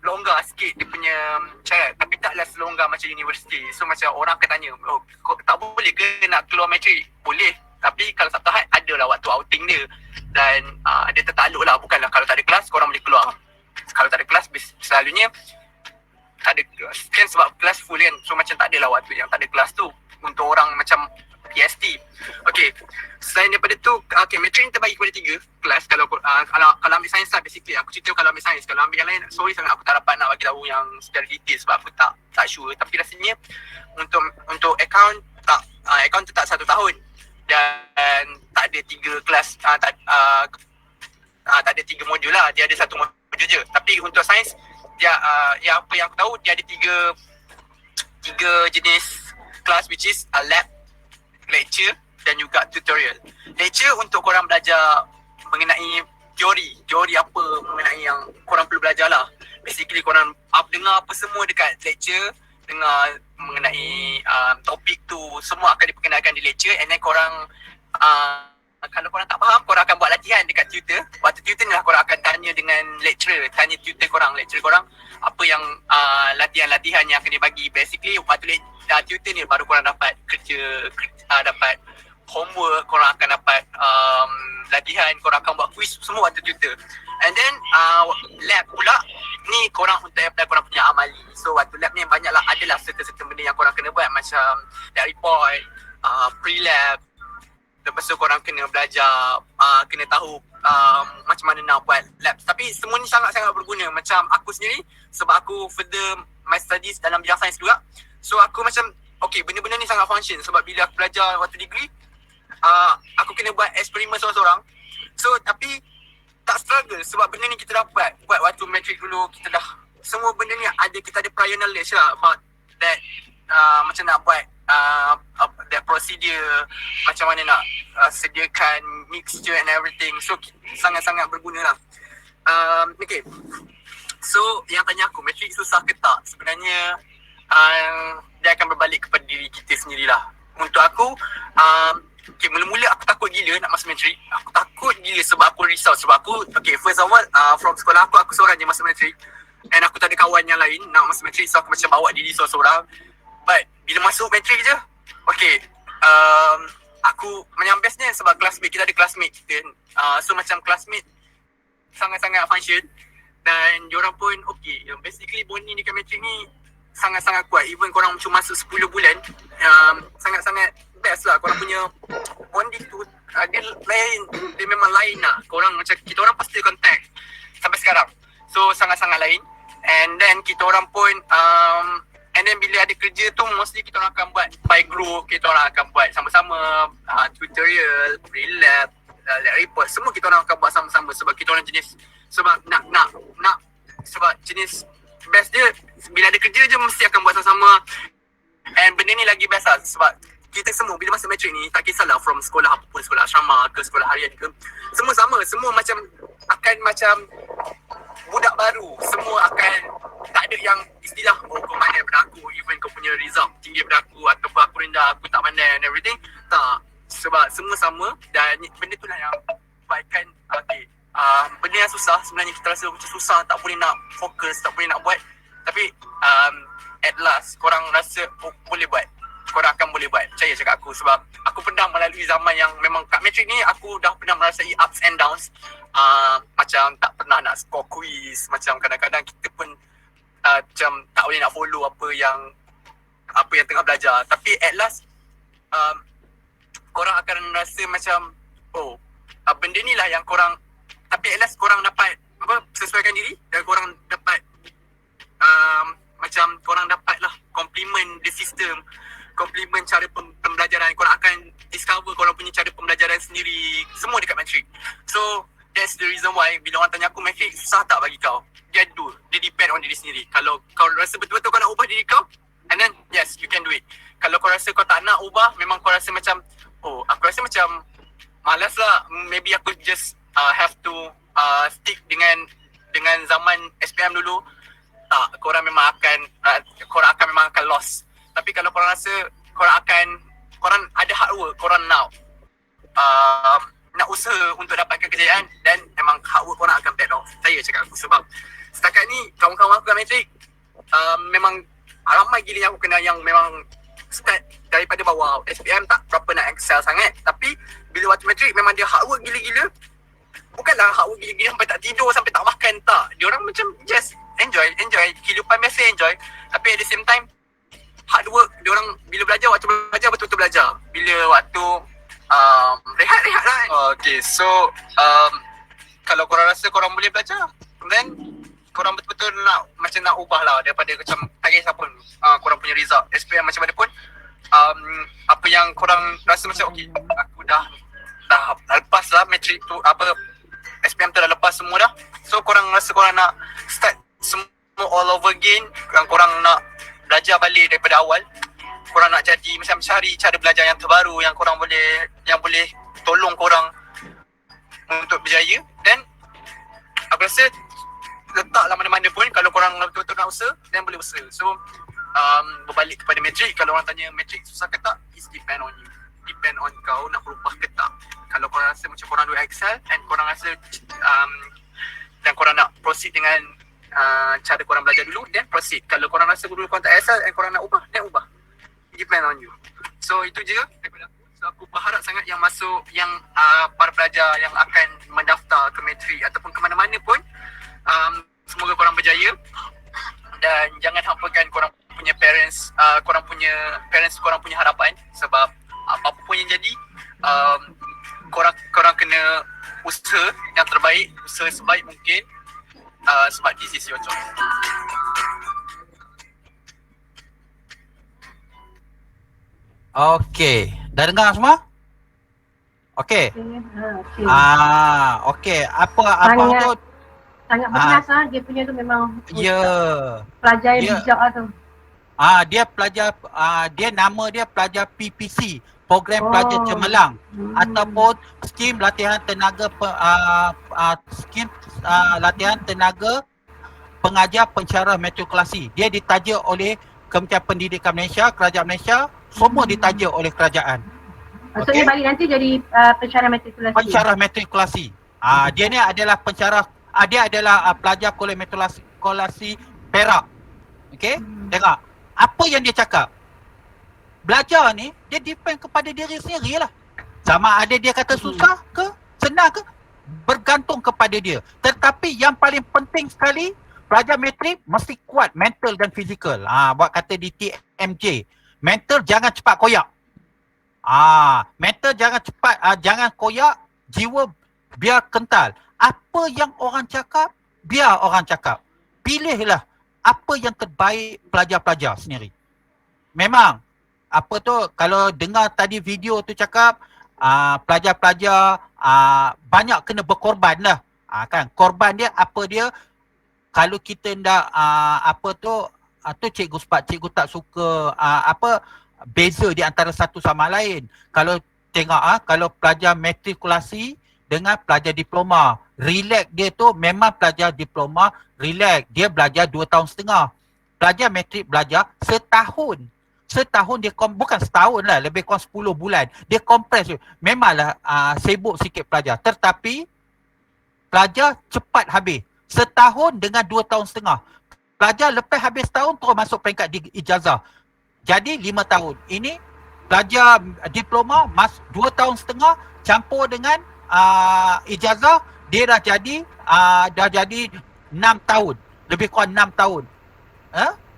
[SPEAKER 3] longgar sikit dia punya syarat, tapi taklah selonggar macam universiti. So macam orang akan tanya, kau tak boleh ke nak keluar matrik? Boleh, tapi kalau Sabtu Ahad adalah waktu outing dia dan dia tertakluk lah, bukanlah kalau tak ada kelas korang boleh keluar. Kalau tak ada kelas selalunya tak ada kan, sebab kelas full kan, so macam tak adalah waktu yang tak ada kelas tu untuk orang macam PST. Okey, selain daripada tu, matrik ni terbagi kepada 3 kelas. Kalau ambil sains lah, basically aku cerita kalau ambil sains. Kalau ambil yang lain, sorry sangat aku tak dapat nak bagi tahu yang secara detail sebab aku tak sure. Tapi rasanya untuk account account tetap 1 tahun dan tak ada 3 kelas, tak ada 3 modul lah, dia ada 1 modul je. Tapi untuk sains dia yang apa yang aku tahu, dia ada 3 jenis kelas, which is lab, lecture dan juga tutorial. Lecture untuk korang belajar mengenai teori apa mengenai yang korang perlu belajar lah. Basically korang dengar apa semua dekat lecture, dengar mengenai topik tu, semua akan diperkenalkan di lecture. And then korang kalau korang tak faham, korang akan buat latihan dekat tutor. Waktu tutor ni lah korang akan tanya dengan lecturer, tanya tutor korang, lecturer korang apa yang latihan-latihan yang akan dibagi. Basically waktu tutor ni baru korang dapat kerja, dapat homework, korang akan dapat latihan, korang akan buat quiz, semua waktu tutor. And then lab pula ni korang untuk apply korang punya amali. So waktu lab ni banyaklah, adalah serta-serta benda yang korang kena buat, macam lab report, pre-lab. Lepas tu korang kena belajar, kena tahu macam mana nak buat lab. Tapi semua ni sangat-sangat berguna. Macam aku sendiri, sebab aku further my studies dalam bidang sains juga, so aku macam okay, benda-benda ni sangat function sebab bila aku belajar waktu degree, aku kena buat eksperimen seorang-seorang. So tapi tak struggle sebab benda ni kita dapat buat waktu matric dulu. Kita dah semua benda ni ada, kita ada prior knowledge lah about that, macam nak buat that procedure, macam mana nak sediakan mixture and everything. So sangat-sangat berguna lah. Okay, so yang tanya aku matric susah ke tak, sebenarnya dia akan berbalik kepada diri kita sendirilah. Untuk aku, okay, mula-mula aku takut gila nak masuk matric. Aku takut gila sebab aku risau. Sebab aku, okay, first of all, from sekolah aku seorang je masuk matric. And aku tak ada kawan yang lain nak masuk matric. So aku macam bawa diri seorang-seorang. But bila masuk matric je, okay, aku yang bestnya sebab classmate, kita ada classmate kita. So macam classmate sangat-sangat function. Dan diorang pun okay. Basically bonding dekat matric ni sangat-sangat kuat. Even korang cuma masuk 10 bulan, sangat-sangat best lah. Korang punya bonding tu dia lain, dia memang lain lah. Korang macam, kita orang pasti contact sampai sekarang. So sangat-sangat lain. And then kita orang pun and then bila ada kerja tu mostly kita orang akan buat by group. Kita orang akan buat sama-sama tutorial, pre-lab, lab report, semua kita orang akan buat sama-sama. Sebab kita orang jenis, sebab nak sebab jenis best dia bila ada kerja je mesti akan buat sama-sama. And benda ni lagi best lah sebab kita semua bila masuk matric ni, tak kisahlah from sekolah apa pun, sekolah asrama ke sekolah harian ke, semua sama, semua macam akan macam budak baru. Semua akan tak ada yang istilah kau pandai daripada aku, even kau punya result tinggi daripada aku ataupun aku rendah, aku tak pandai and everything. Tak, sebab semua sama. Dan benda tu lah yang buatkan okay, benda yang susah sebenarnya kita rasa macam susah, tak boleh nak fokus, tak boleh nak buat. Tapi at last korang rasa boleh buat, korang akan boleh buat, percaya cakap aku. Sebab aku pernah melalui zaman yang memang kat matric ni aku dah pernah merasai ups and downs. Macam tak pernah nak score quiz, macam kadang-kadang kita pun macam tak boleh nak follow apa yang tengah belajar. Tapi at last korang akan rasa macam benda ni lah yang korang, tapi at last korang dapat sesuaikan diri dan korang dapat macam korang dapat lah compliment the system, compliment cara pembelajaran. Korang akan discover korang punya cara pembelajaran sendiri, semua dekat matric. So that's the reason why bila orang tanya aku matric susah tak bagi kau, dia depend on diri sendiri. Kalau kau rasa betul-betul kau nak ubah diri kau, and then yes, you can do it. Kalau kau rasa kau tak nak ubah, memang kau rasa macam aku rasa macam malas lah, maybe aku just have to stick dengan zaman SPM dulu. Tak, korang memang akan lost. Tapi kalau korang rasa korang ada hard work, korang nak usaha untuk dapatkan kejayaan, dan memang hard work korang akan pay off. Saya cakap aku, sebab setakat ni kawan-kawan aku kat matric memang ramai gila yang aku kenal yang memang start daripada bawah. SPM tak berapa nak excel sangat, tapi bila waktu matric memang dia hard work gila-gila. Bukanlah hard work gila-gila sampai tak tidur, sampai tak makan, tak. Dia orang macam just enjoy kehidupan biasa, enjoy. Tapi at the same time hard work. Dia orang bila belajar, waktu belajar betul-betul belajar. Bila waktu rehat lah kan. Okay, so kalau korang rasa korang boleh belajar, then korang betul-betul nak ubah lah daripada macam tak kisah pun korang punya result SPM macam mana pun, apa yang korang rasa macam okay, aku dah lepas lah matric tu, SPM tu dah lepas semua dah. So korang rasa korang nak start semua all over again, korang nak belajar balik daripada awal, korang nak jadi macam cari cara belajar yang terbaru yang korang boleh tolong korang untuk berjaya. Dan aku rasa letaklah mana-mana pun, kalau korang betul-betul nak usaha, then boleh usaha. So berbalik kepada matric, kalau orang tanya matric susah ke tak, it's depend on you, depend on kau nak berubah ke tak. Kalau korang rasa macam korang do excel and korang rasa dan korang nak proceed dengan cara korang belajar dulu, then proceed. Kalau korang rasa dulu korang tak excel and korang nak ubah, then ubah. It depend on you. So itu je daripada aku. So aku berharap sangat yang masuk, yang para pelajar yang akan mendaftar ke matric ataupun ke mana-mana pun, semoga korang berjaya. Dan jangan hampakan korang punya parents, korang punya harapan. Sebab apa pun yang jadi, korang kena usaha yang terbaik, usaha sebaik mungkin, sebab this is your job.
[SPEAKER 2] Okey. Dah dengar semua? Okey.
[SPEAKER 1] Okey.
[SPEAKER 2] Okey. Apa abang
[SPEAKER 1] Sangat-
[SPEAKER 2] tu?
[SPEAKER 1] Sangat berkelas dia punya tu memang
[SPEAKER 2] Ya.
[SPEAKER 1] pelajar yang
[SPEAKER 2] Ya.
[SPEAKER 1] bijak lah tu.
[SPEAKER 2] Dia pelajar dia nama dia pelajar PPC, Program Pelajar
[SPEAKER 1] Oh.
[SPEAKER 2] Cemerlang ataupun skim latihan tenaga skim latihan tenaga pengajar pensyarah matrikulasi. Dia ditaja oleh Kementerian Pendidikan Malaysia, Kerajaan Malaysia, semua ditaja oleh kerajaan.
[SPEAKER 1] Maksudnya
[SPEAKER 2] Okey.
[SPEAKER 1] balik nanti jadi pensyarah matrikulasi.
[SPEAKER 2] Pensyarah matrikulasi. Dia ni adalah pensyarah dia adalah pelajar kolej matrikulasi Perak. Okey? Tengok. Apa yang dia cakap? Belajar ni dia depend kepada diri sendiri lah. Sama ada dia kata susah ke, senang ke, bergantung kepada dia. Tetapi yang paling penting sekali, pelajar matrik mesti kuat mental dan fizikal. Buat kata di TMJ, mental jangan cepat koyak. Mental jangan cepat, jangan koyak, jiwa biar kental. Apa yang orang cakap, biar orang cakap. Pilihlah apa yang terbaik pelajar-pelajar sendiri. Memang, apa tu, kalau dengar tadi video tu cakap, pelajar-pelajar banyak kena berkorban lah. Kan, korban dia, apa dia, kalau kita nak, tu cikgu sebab cikgu tak suka, beza di antara satu sama lain. Kalau tengok kalau pelajar matrikulasi dengan pelajar diploma, relax dia tu memang pelajar diploma relax, dia belajar 2 tahun setengah. Pelajar matrik belajar setahun. Setahun dia bukan setahun lah, lebih kurang 10 bulan. Dia kompres. Memanglah sibuk sikit pelajar, tetapi pelajar cepat habis. Setahun dengan 2 tahun setengah. Pelajar lepas habis setahun terus masuk peringkat di ijazah. Jadi 5 tahun. Ini pelajar diploma 2 tahun setengah campur dengan ijazah, dia dah jadi 6 tahun. Lebih kurang 6 tahun.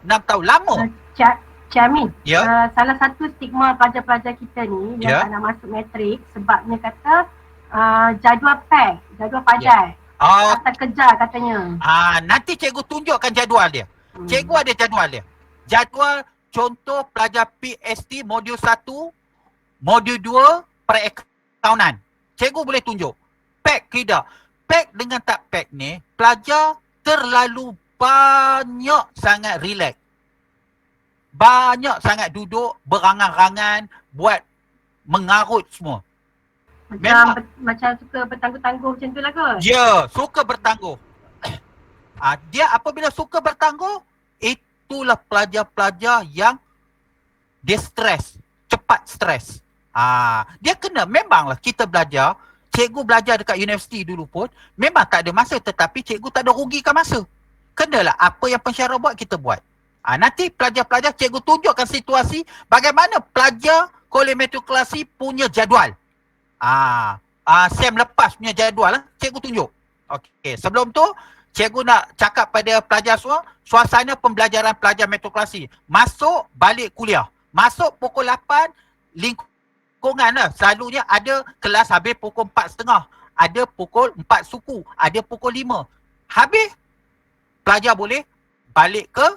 [SPEAKER 2] 6 tahun. Lama.
[SPEAKER 1] Cik Amin,
[SPEAKER 2] Ya.
[SPEAKER 1] salah satu stigma pelajar-pelajar kita ni yang tak nak masuk matrik sebabnya kata jadual pack, jadual padat. Atas kejar katanya.
[SPEAKER 2] Nanti cikgu tunjukkan jadual dia. Cikgu ada jadual dia. Jadual contoh pelajar PST modul 1, modul 2 perakaunan. Cikgu boleh tunjuk. Pack tidak. Pack dengan tak pack ni, pelajar terlalu banyak sangat relax. Banyak sangat duduk, berangan-rangan, buat mengarut semua.
[SPEAKER 1] Macam suka bertangguh-tangguh macam tu lah kot?
[SPEAKER 2] Ya, suka bertangguh. Dia apabila suka bertangguh, itulah pelajar-pelajar yang dia stres, cepat stres. Dia kena, memanglah kita belajar, cikgu belajar dekat universiti dulu pun, memang tak ada masa, tetapi cikgu tak ada rugikan masa. Kenalah apa yang pensyarah buat, kita buat. Nanti pelajar-pelajar cikgu tunjukkan situasi bagaimana pelajar kolej matrikulasi punya jadual. Sem lepas punya jadual lah, cikgu tunjuk. Okey, sebelum tu cikgu nak cakap pada pelajar semua, suasana pembelajaran pelajar matrikulasi. Masuk, balik kuliah. Masuk pukul 8, lingkungan lah. Selalunya ada kelas habis pukul 4.30. Ada pukul 4 suku. Ada pukul 5. Habis, pelajar boleh balik ke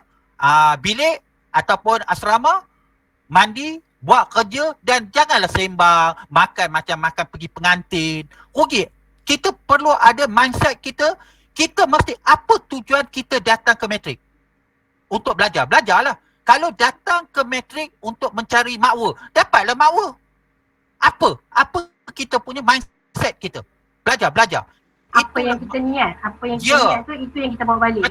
[SPEAKER 2] bilik ataupun asrama, mandi, buat kerja dan janganlah sembang, makan macam makan pergi pengantin. Rugi. Kita perlu ada mindset kita mesti apa tujuan kita datang ke matrik? Untuk belajar. Belajarlah. Kalau datang ke matrik untuk mencari makwa, dapatlah makwa. Apa kita punya mindset kita? Belajar.
[SPEAKER 1] Apa yang kita niat, niat tu, itu yang kita bawa balik.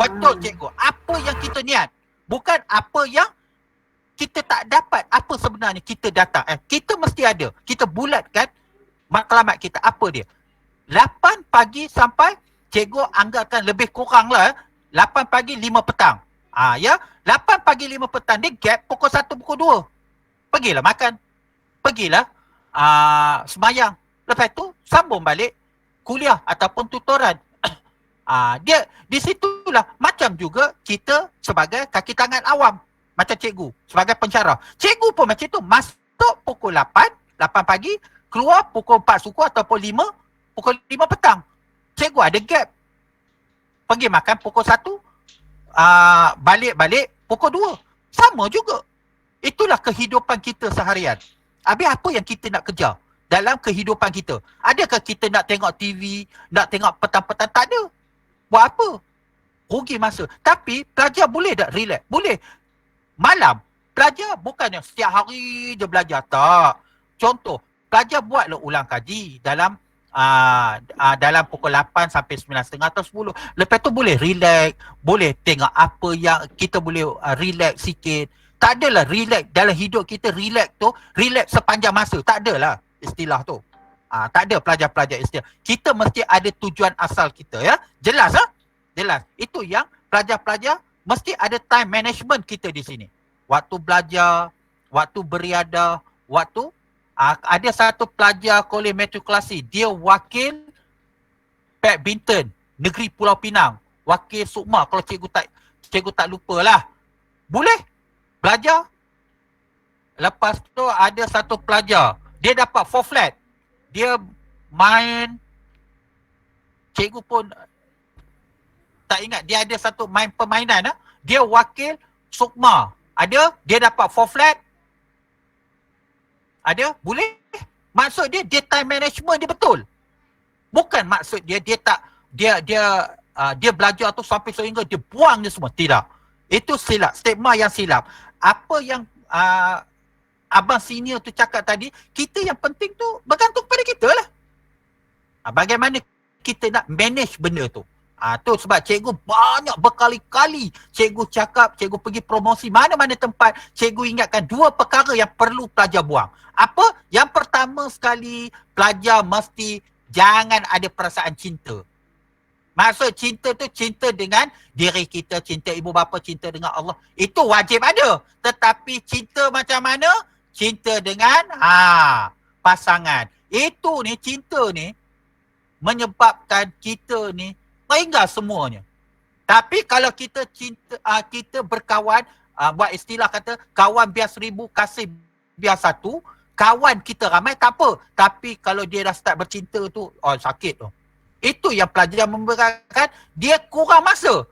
[SPEAKER 2] Betul cikgu. Apa yang kita niat. Bukan apa yang kita tak dapat. Apa sebenarnya kita datang. Kita mesti ada. Kita bulatkan matlamat kita. Apa dia? 8 pagi sampai, cikgu anggapkan lebih kurang lah. 8 pagi, 5 petang. 8 pagi, 5 petang. Dia gap pukul 1, pukul 2. Pergilah makan. Pergilah semayang. Lepas tu, sambung balik kuliah ataupun tutoran. Dia di situlah macam juga kita sebagai kaki tangan awam, macam cikgu sebagai pensyarah. Cikgu pun macam tu, masuk pukul 8 pagi, keluar pukul 4 suku ataupun 5, pukul 5 petang. Cikgu ada gap. Pergi makan pukul 1, balik pukul 2. Sama juga. Itulah kehidupan kita seharian. Habis apa yang kita nak kejar dalam kehidupan kita? Adakah kita nak tengok TV, nak tengok petang-petang? Tak ada. Buat apa? Rugi masa. Tapi pelajar boleh tak relax? Boleh. Malam, pelajar bukannya setiap hari je belajar. Tak. Contoh, pelajar buatlah ulang kaji dalam dalam pukul 8 sampai 9.30 atau 10. Lepas tu boleh relax, boleh tengok apa yang kita boleh relax sikit. Tak adalah relax dalam hidup kita, relax tu, relax sepanjang masa. Tak adalah istilah tu. Tak ada pelajar-pelajar istilah. Kita mesti ada tujuan asal kita, ya. Jelas ah? Jelas. Itu yang pelajar-pelajar mesti ada time management kita di sini. Waktu belajar, waktu beriadah, waktu ada satu pelajar kolej matrikulasi, dia wakil badminton Negeri Pulau Pinang, wakil Sukma kalau cikgu tak lupalah. Boleh belajar. Lepas tu ada satu pelajar, dia dapat 4 flat. Dia main, cikgu pun tak ingat, dia ada satu main permainan. Dia wakil Sukma. Ada, dia dapat 4 flat. Ada, boleh. Maksud dia time management dia betul. Bukan maksud dia tak dia belajar tu sampai sehingga dia buang dia semua. Tidak. Itu silap, stigma yang silap. Apa yang abang senior tu cakap tadi, kita yang penting tu bergantung pada kita lah. Bagaimana kita nak manage benda tu. Tu sebab cikgu banyak berkali-kali cikgu cakap, cikgu pergi promosi mana-mana tempat, cikgu ingatkan 2 perkara yang perlu pelajar buang. Apa? Yang pertama sekali, pelajar mesti jangan ada perasaan cinta. Maksud cinta tu cinta dengan diri kita, cinta ibu bapa, cinta dengan Allah. Itu wajib ada. Tetapi cinta macam mana? Cinta dengan pasangan. Itu ni, cinta ni menyebabkan kita ni tinggal semuanya. Tapi kalau kita kita berkawan, buat istilah kata kawan biar 1000, kasih biar 1, kawan kita ramai tak apa. Tapi kalau dia dah start bercinta tu, sakit tu. Itu yang pelajar memberatkan, dia kurang masa.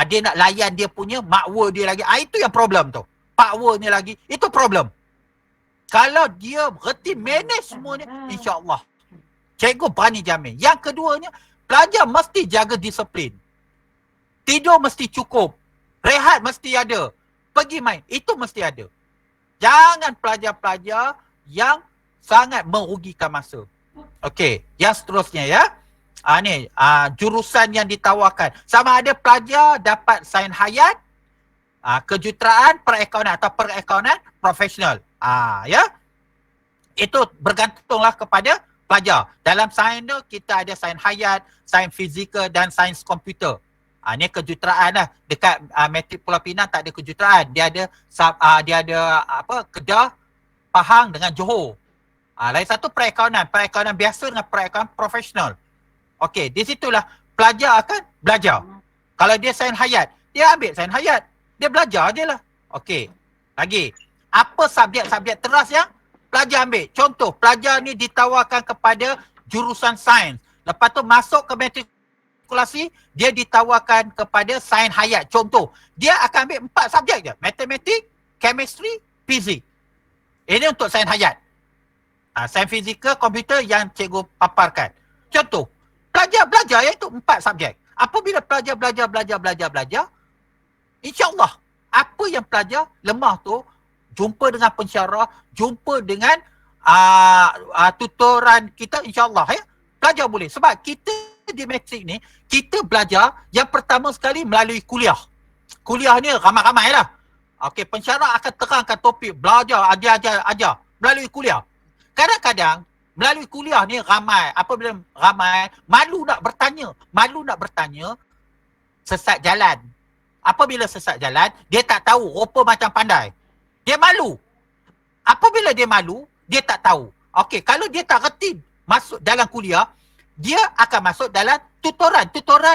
[SPEAKER 2] Dia nak layan dia punya makwa dia lagi. Itu yang problem tu. Pakwa ni lagi, itu problem. Kalau dia berhenti manage semuanya, insya-Allah cikgu berani jamin. Yang keduanya, pelajar mesti jaga disiplin. Tidur mesti cukup. Rehat mesti ada. Pergi main, itu mesti ada. Jangan pelajar-pelajar yang sangat merugikan masa. Okey, yang seterusnya ya. Jurusan yang ditawarkan. Sama ada pelajar dapat sains hayat, kejuruteraan, perakaunan atau perakaunan profesional. Ya. Itu bergantunglah kepada pelajar. Dalam sains tu kita ada sains hayat, sains fizikal dan sains komputer. Ni kejuruteraan lah. Dekat Matrik Pulau Pinang tak ada kejuruteraan. Dia ada Kedah, Pahang dengan Johor. Lain satu perakaunan biasa dengan perakaunan profesional. Okey, di situlah pelajar akan belajar. Kalau dia sains hayat, dia ambil sains hayat. Dia belajar je lah. Okey, lagi. Apa subjek-subjek teras yang pelajar ambil? Contoh, pelajar ni ditawarkan kepada jurusan sains. Lepas tu masuk ke matrikulasi, dia ditawarkan kepada sains hayat. Contoh, dia akan ambil 4 subjek je. Matematik, chemistry, fizik. Ini untuk sains hayat. Sains fizikal, komputer yang cikgu paparkan. Contoh, pelajar belajar iaitu 4 subjek. Apabila pelajar belajar, insya-Allah apa yang pelajar lemah tu, jumpa dengan pensyarah, jumpa dengan tutoran kita, insya-Allah ya. Pelajar boleh. Sebab kita di matrik ni, kita belajar yang pertama sekali melalui kuliah. Kuliah ni ramai-ramai lah. Okey, pensyarah akan terangkan topik, belajar, ajar melalui kuliah. Kadang-kadang melalui kuliah ni ramai, apabila ramai, malu nak bertanya, sesat jalan. Apabila sesat jalan, dia tak tahu, rupa macam pandai. Dia malu. Apabila dia malu, dia tak tahu. Okey, kalau dia tak reti masuk dalam kuliah, dia akan masuk dalam tutoran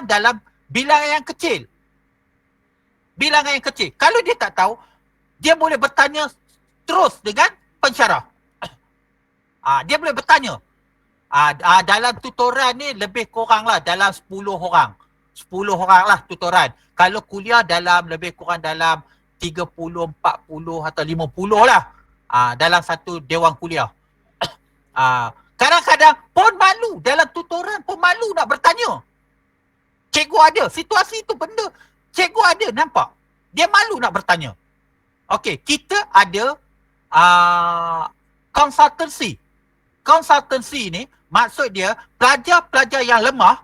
[SPEAKER 2] dalam bilangan yang kecil. Kalau dia tak tahu, dia boleh bertanya terus dengan pensyarah. Dia boleh bertanya. Dalam tutoran ni lebih kurang lah dalam 10 orang. 10 orang lah tutoran. Kalau kuliah lebih kurang dalam 30, 40 atau 50 lah dalam satu dewan kuliah. Kadang-kadang pun malu, dalam tutoran pun malu nak bertanya. Cikgu ada, situasi itu benda cikgu ada, nampak? Dia malu nak bertanya. Okey, kita ada konsultansi. Konsultansi ni maksud dia pelajar-pelajar yang lemah,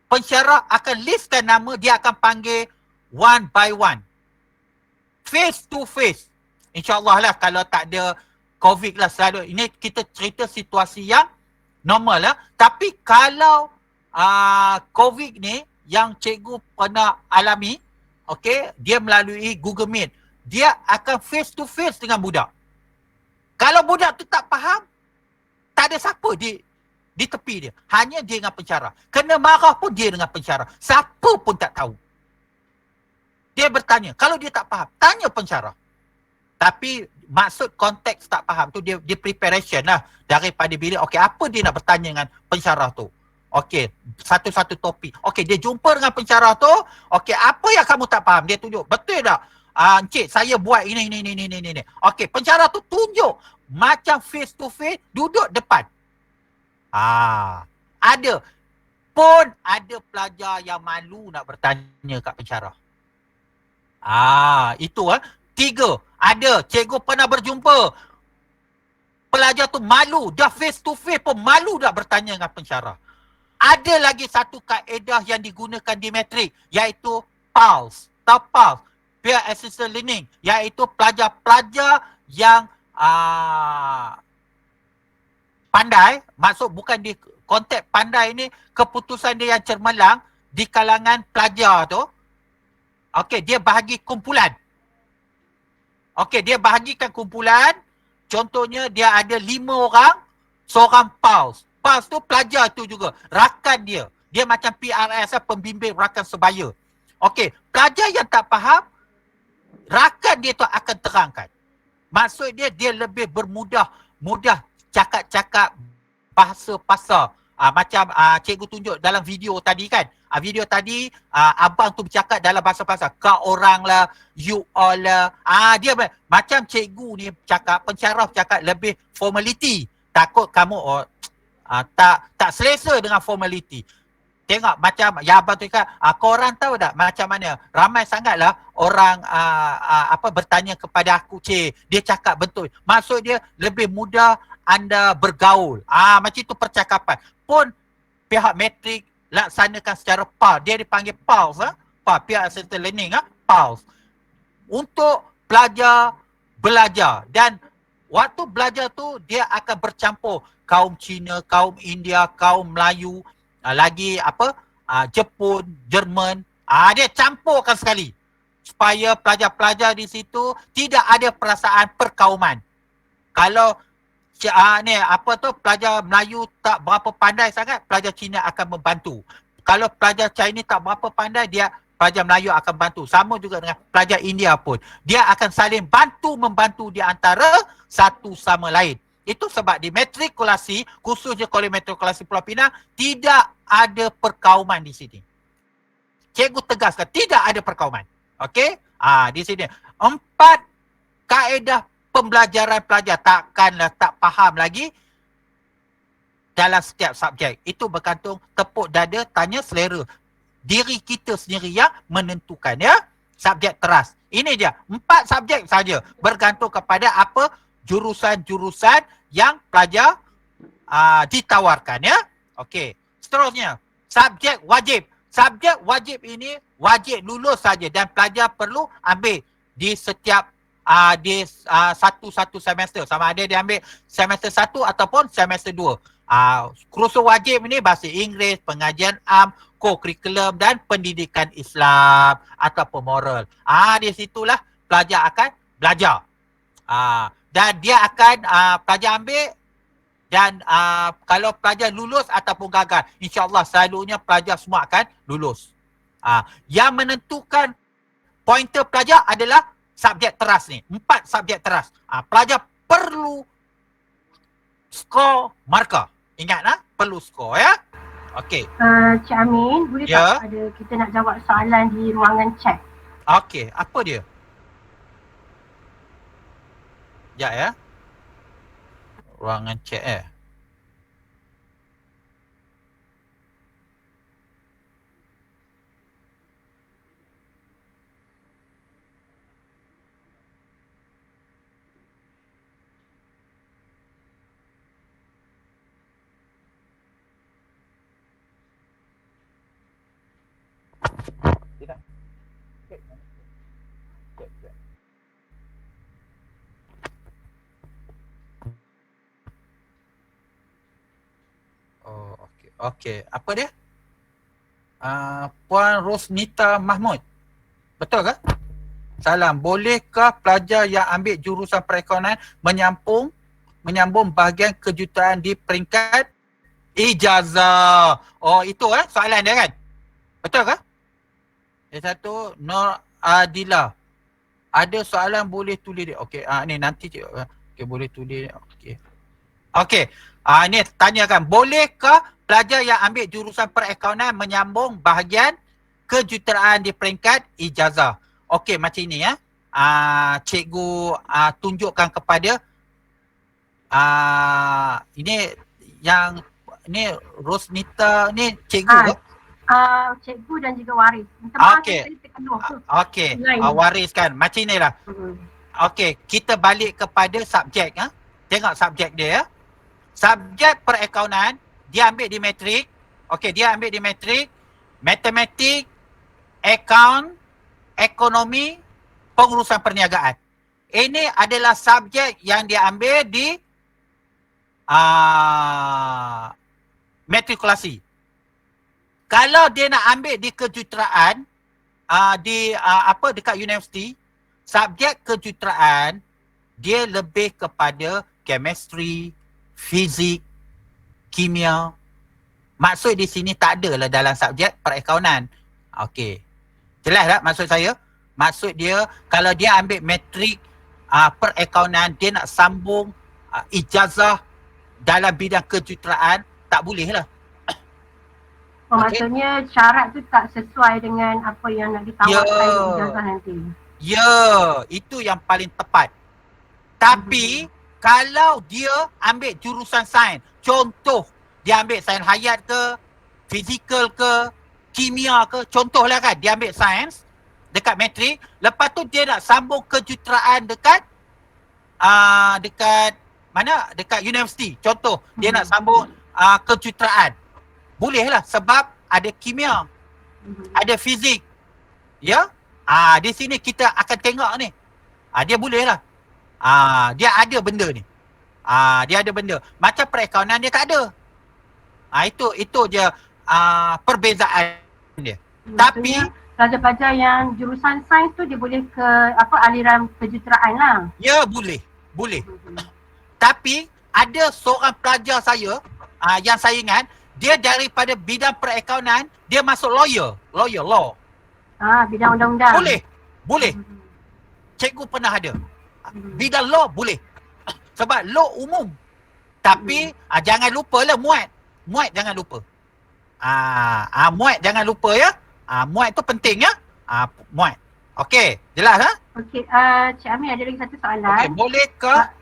[SPEAKER 2] pensyarah akan listkan nama, dia akan panggil one by one. Face to face. InsyaAllah lah kalau tak ada COVID lah selalu. Ini kita cerita situasi yang normal lah. Tapi kalau COVID ni yang cikgu pernah alami, okay, dia melalui Google Meet. Dia akan face to face dengan budak. Kalau budak tu tak faham, tak ada siapa di tepi dia. Hanya dia dengan pensyarah. Kena marah pun dia dengan pensyarah. Siapa pun tak tahu. Dia bertanya. Kalau dia tak faham, tanya pensyarah. Tapi maksud konteks tak faham tu dia preparation lah daripada bila okey apa dia nak bertanya dengan pensyarah tu. Okey, satu-satu topik. Okey, dia jumpa dengan pensyarah tu, okey apa yang kamu tak faham? Dia tunjuk. Betul tak? Encik, saya buat ini. Okey, pensyarah tu tunjuk macam face to face duduk depan. Ada pelajar yang malu nak bertanya kat pensyarah. Itu 3. Ada cikgu pernah berjumpa pelajar tu malu, dah face to face pun malu nak bertanya dengan pensyarah. Ada lagi satu kaedah yang digunakan di matrik, iaitu PALS. PALS, Peer Assisted Learning, iaitu pelajar-pelajar yang pandai, maksud bukan di konteks pandai ni, keputusan dia yang cermelang di kalangan pelajar tu. Okey, dia bahagi kumpulan. Okey, dia bahagikan kumpulan. Contohnya dia ada 5 orang, seorang PALS. PALS tu pelajar tu juga, rakan dia. Dia macam PRS, pembimbing rakan sebaya. Okey, pelajar yang tak faham, rakan dia tu akan terangkan. Maksud dia lebih mudah cakap-cakap bahasa pasar. Macam cikgu tunjuk dalam video tadi kan. Video tadi abang tu bercakap dalam bahasa pasar. Kau orang lah, you all lah. Dia macam cikgu ni cakap, pensyarah cakap lebih formality. Takut kamu tak selesa dengan formality. Tengok macam ya abang tu cakap, korang tahu tak macam mana? Ramai sangatlah orang bertanya kepada aku, cik. Dia cakap betul. Maksud dia lebih mudah anda bergaul. Macam itu percakapan. Pun pihak matrik laksanakan secara PALS. Dia dipanggil PALS. PALS, Peer Assisted Learning. PALS. Untuk pelajar belajar. Dan waktu belajar tu dia akan bercampur kaum Cina, kaum India, kaum Melayu, lagi Jepun, Jerman. Dia campurkan sekali. Supaya pelajar-pelajar di situ tidak ada perasaan perkauman. Kalau pelajar Melayu tak berapa pandai sangat, pelajar Cina akan membantu. Kalau pelajar Chinese tak berapa pandai, pelajar Melayu akan bantu. Sama juga dengan pelajar India pun. Dia akan saling bantu-membantu di antara satu sama lain. Itu sebab di matrikulasi, khususnya kolej matrikulasi Pulau Pinang, tidak ada perkauman di sini. Cikgu tegaskan, tidak ada perkauman. Okey? Di sini. 4 kaedah pembelajaran pelajar takkanlah tak faham lagi dalam setiap subjek. Itu bergantung tepuk dada, tanya selera. Diri kita sendiri yang menentukan ya. Subjek teras. Ini dia. 4 subjek saja. Bergantung kepada apa jurusan-jurusan yang pelajar ditawarkan ya. Okey. Seterusnya, subjek wajib. Subjek wajib ini wajib lulus saja dan pelajar perlu ambil di setiap satu semester, sama ada dia ambil semester 1 ataupun semester 2. Kursus wajib ini bahasa Inggeris, pengajian am, co-curriculum dan pendidikan Islam ataupun moral. Di situlah pelajar akan belajar. Dan dia akan pelajar ambil dan kalau pelajar lulus ataupun gagal, insya-Allah selalunya pelajar semua akan lulus. Yang menentukan pointer pelajar adalah subjek teras ni. 4 subjek teras. Pelajar perlu skor markah. Ingat perlu skor ya. Okey.
[SPEAKER 1] Cik Amin, boleh tak ada kita nak jawab soalan di ruangan chat?
[SPEAKER 2] Okey, apa dia? Sekejap ya. Ruangan chat Tidak. Oh, okey. Okey, apa dia? Puan Rosnita Mahmud. Betul ke? Salam. Bolehkah pelajar yang ambil jurusan perekonomian menyambung bahagian kejuruteraan di peringkat ijazah? Oh, itu soalan dia kan? Betul ke? Yang satu, Nur Adila. Ada soalan boleh tulis dia. Okey, ni nanti cikgu. Okey, boleh tulis. Okey. Okey. Ni tanyakan, bolehkah pelajar yang ambil jurusan perekonomian menyambung bahagian kejuruteraan di peringkat ijazah? Okey, macam ini ya. Cikgu tunjukkan kepada ini yang ni Rosnita ni cikgu ke?
[SPEAKER 1] Cikgu dan juga waris. Minta maaf
[SPEAKER 2] Okey.
[SPEAKER 1] saya terkeluh tu.
[SPEAKER 2] Okey,
[SPEAKER 1] Lain.
[SPEAKER 2] waris kan. Macam inilah. Okey, kita balik kepada subjek ya. Tengok subjek dia ya. Subjek perekonomian dia ambil di matrik. Okey, dia ambil di matrik, matematik, akaun, ekonomi, pengurusan perniagaan. Ini adalah subjek yang dia ambil di matrikulasi. Kalau dia nak ambil di kejuruteraan dekat universiti, subjek kejuruteraan dia lebih kepada chemistry, fizik, kimia. Maksud di sini tak ada lah dalam subjek perekonomian. Okey. Jelas tak maksud saya? Maksud dia kalau dia ambil matrik perekonomian, dia nak sambung ijazah dalam bidang kejuruteraan, tak boleh lah.
[SPEAKER 1] Maksudnya syarat tu tak sesuai dengan apa yang nak ditawarkan ijazah nanti.
[SPEAKER 2] Ya, itu yang paling tepat. Tapi kalau dia ambil jurusan sains, contoh dia ambil sains hayat ke, fizikal ke, kimia ke, contohlah kan dia ambil sains dekat matrik, lepas tu dia nak sambung kejuruteraan dekat mana? Dekat universiti. Contoh, dia nak sambung kejuruteraan. Boleh lah sebab ada kimia, ada fizik. Ya? Di sini kita akan tengok ni. Dia boleh lah. Dia ada benda ni. Dia ada benda. Macam perekonomian dia tak ada. Itu je perbezaan dia. Tapi
[SPEAKER 1] pelajar-pelajar yang jurusan sains tu dia boleh ke aliran kejuruteraan lah.
[SPEAKER 2] Ya, boleh. Tapi ada seorang pelajar saya yang saya ingat, dia daripada bidang perekonomian, dia masuk law.
[SPEAKER 1] Bidang undang-undang.
[SPEAKER 2] Boleh. Cikgu pernah ada. Bidang law boleh. Sebab law umum. Tapi jangan lupalah muat. Muat jangan lupa. Muat jangan lupa ya. Muat tu penting ya. Muat. Okey, jelas ha?
[SPEAKER 1] Okey, Cik Amin ada lagi satu soalan.
[SPEAKER 2] Okey, bolehkah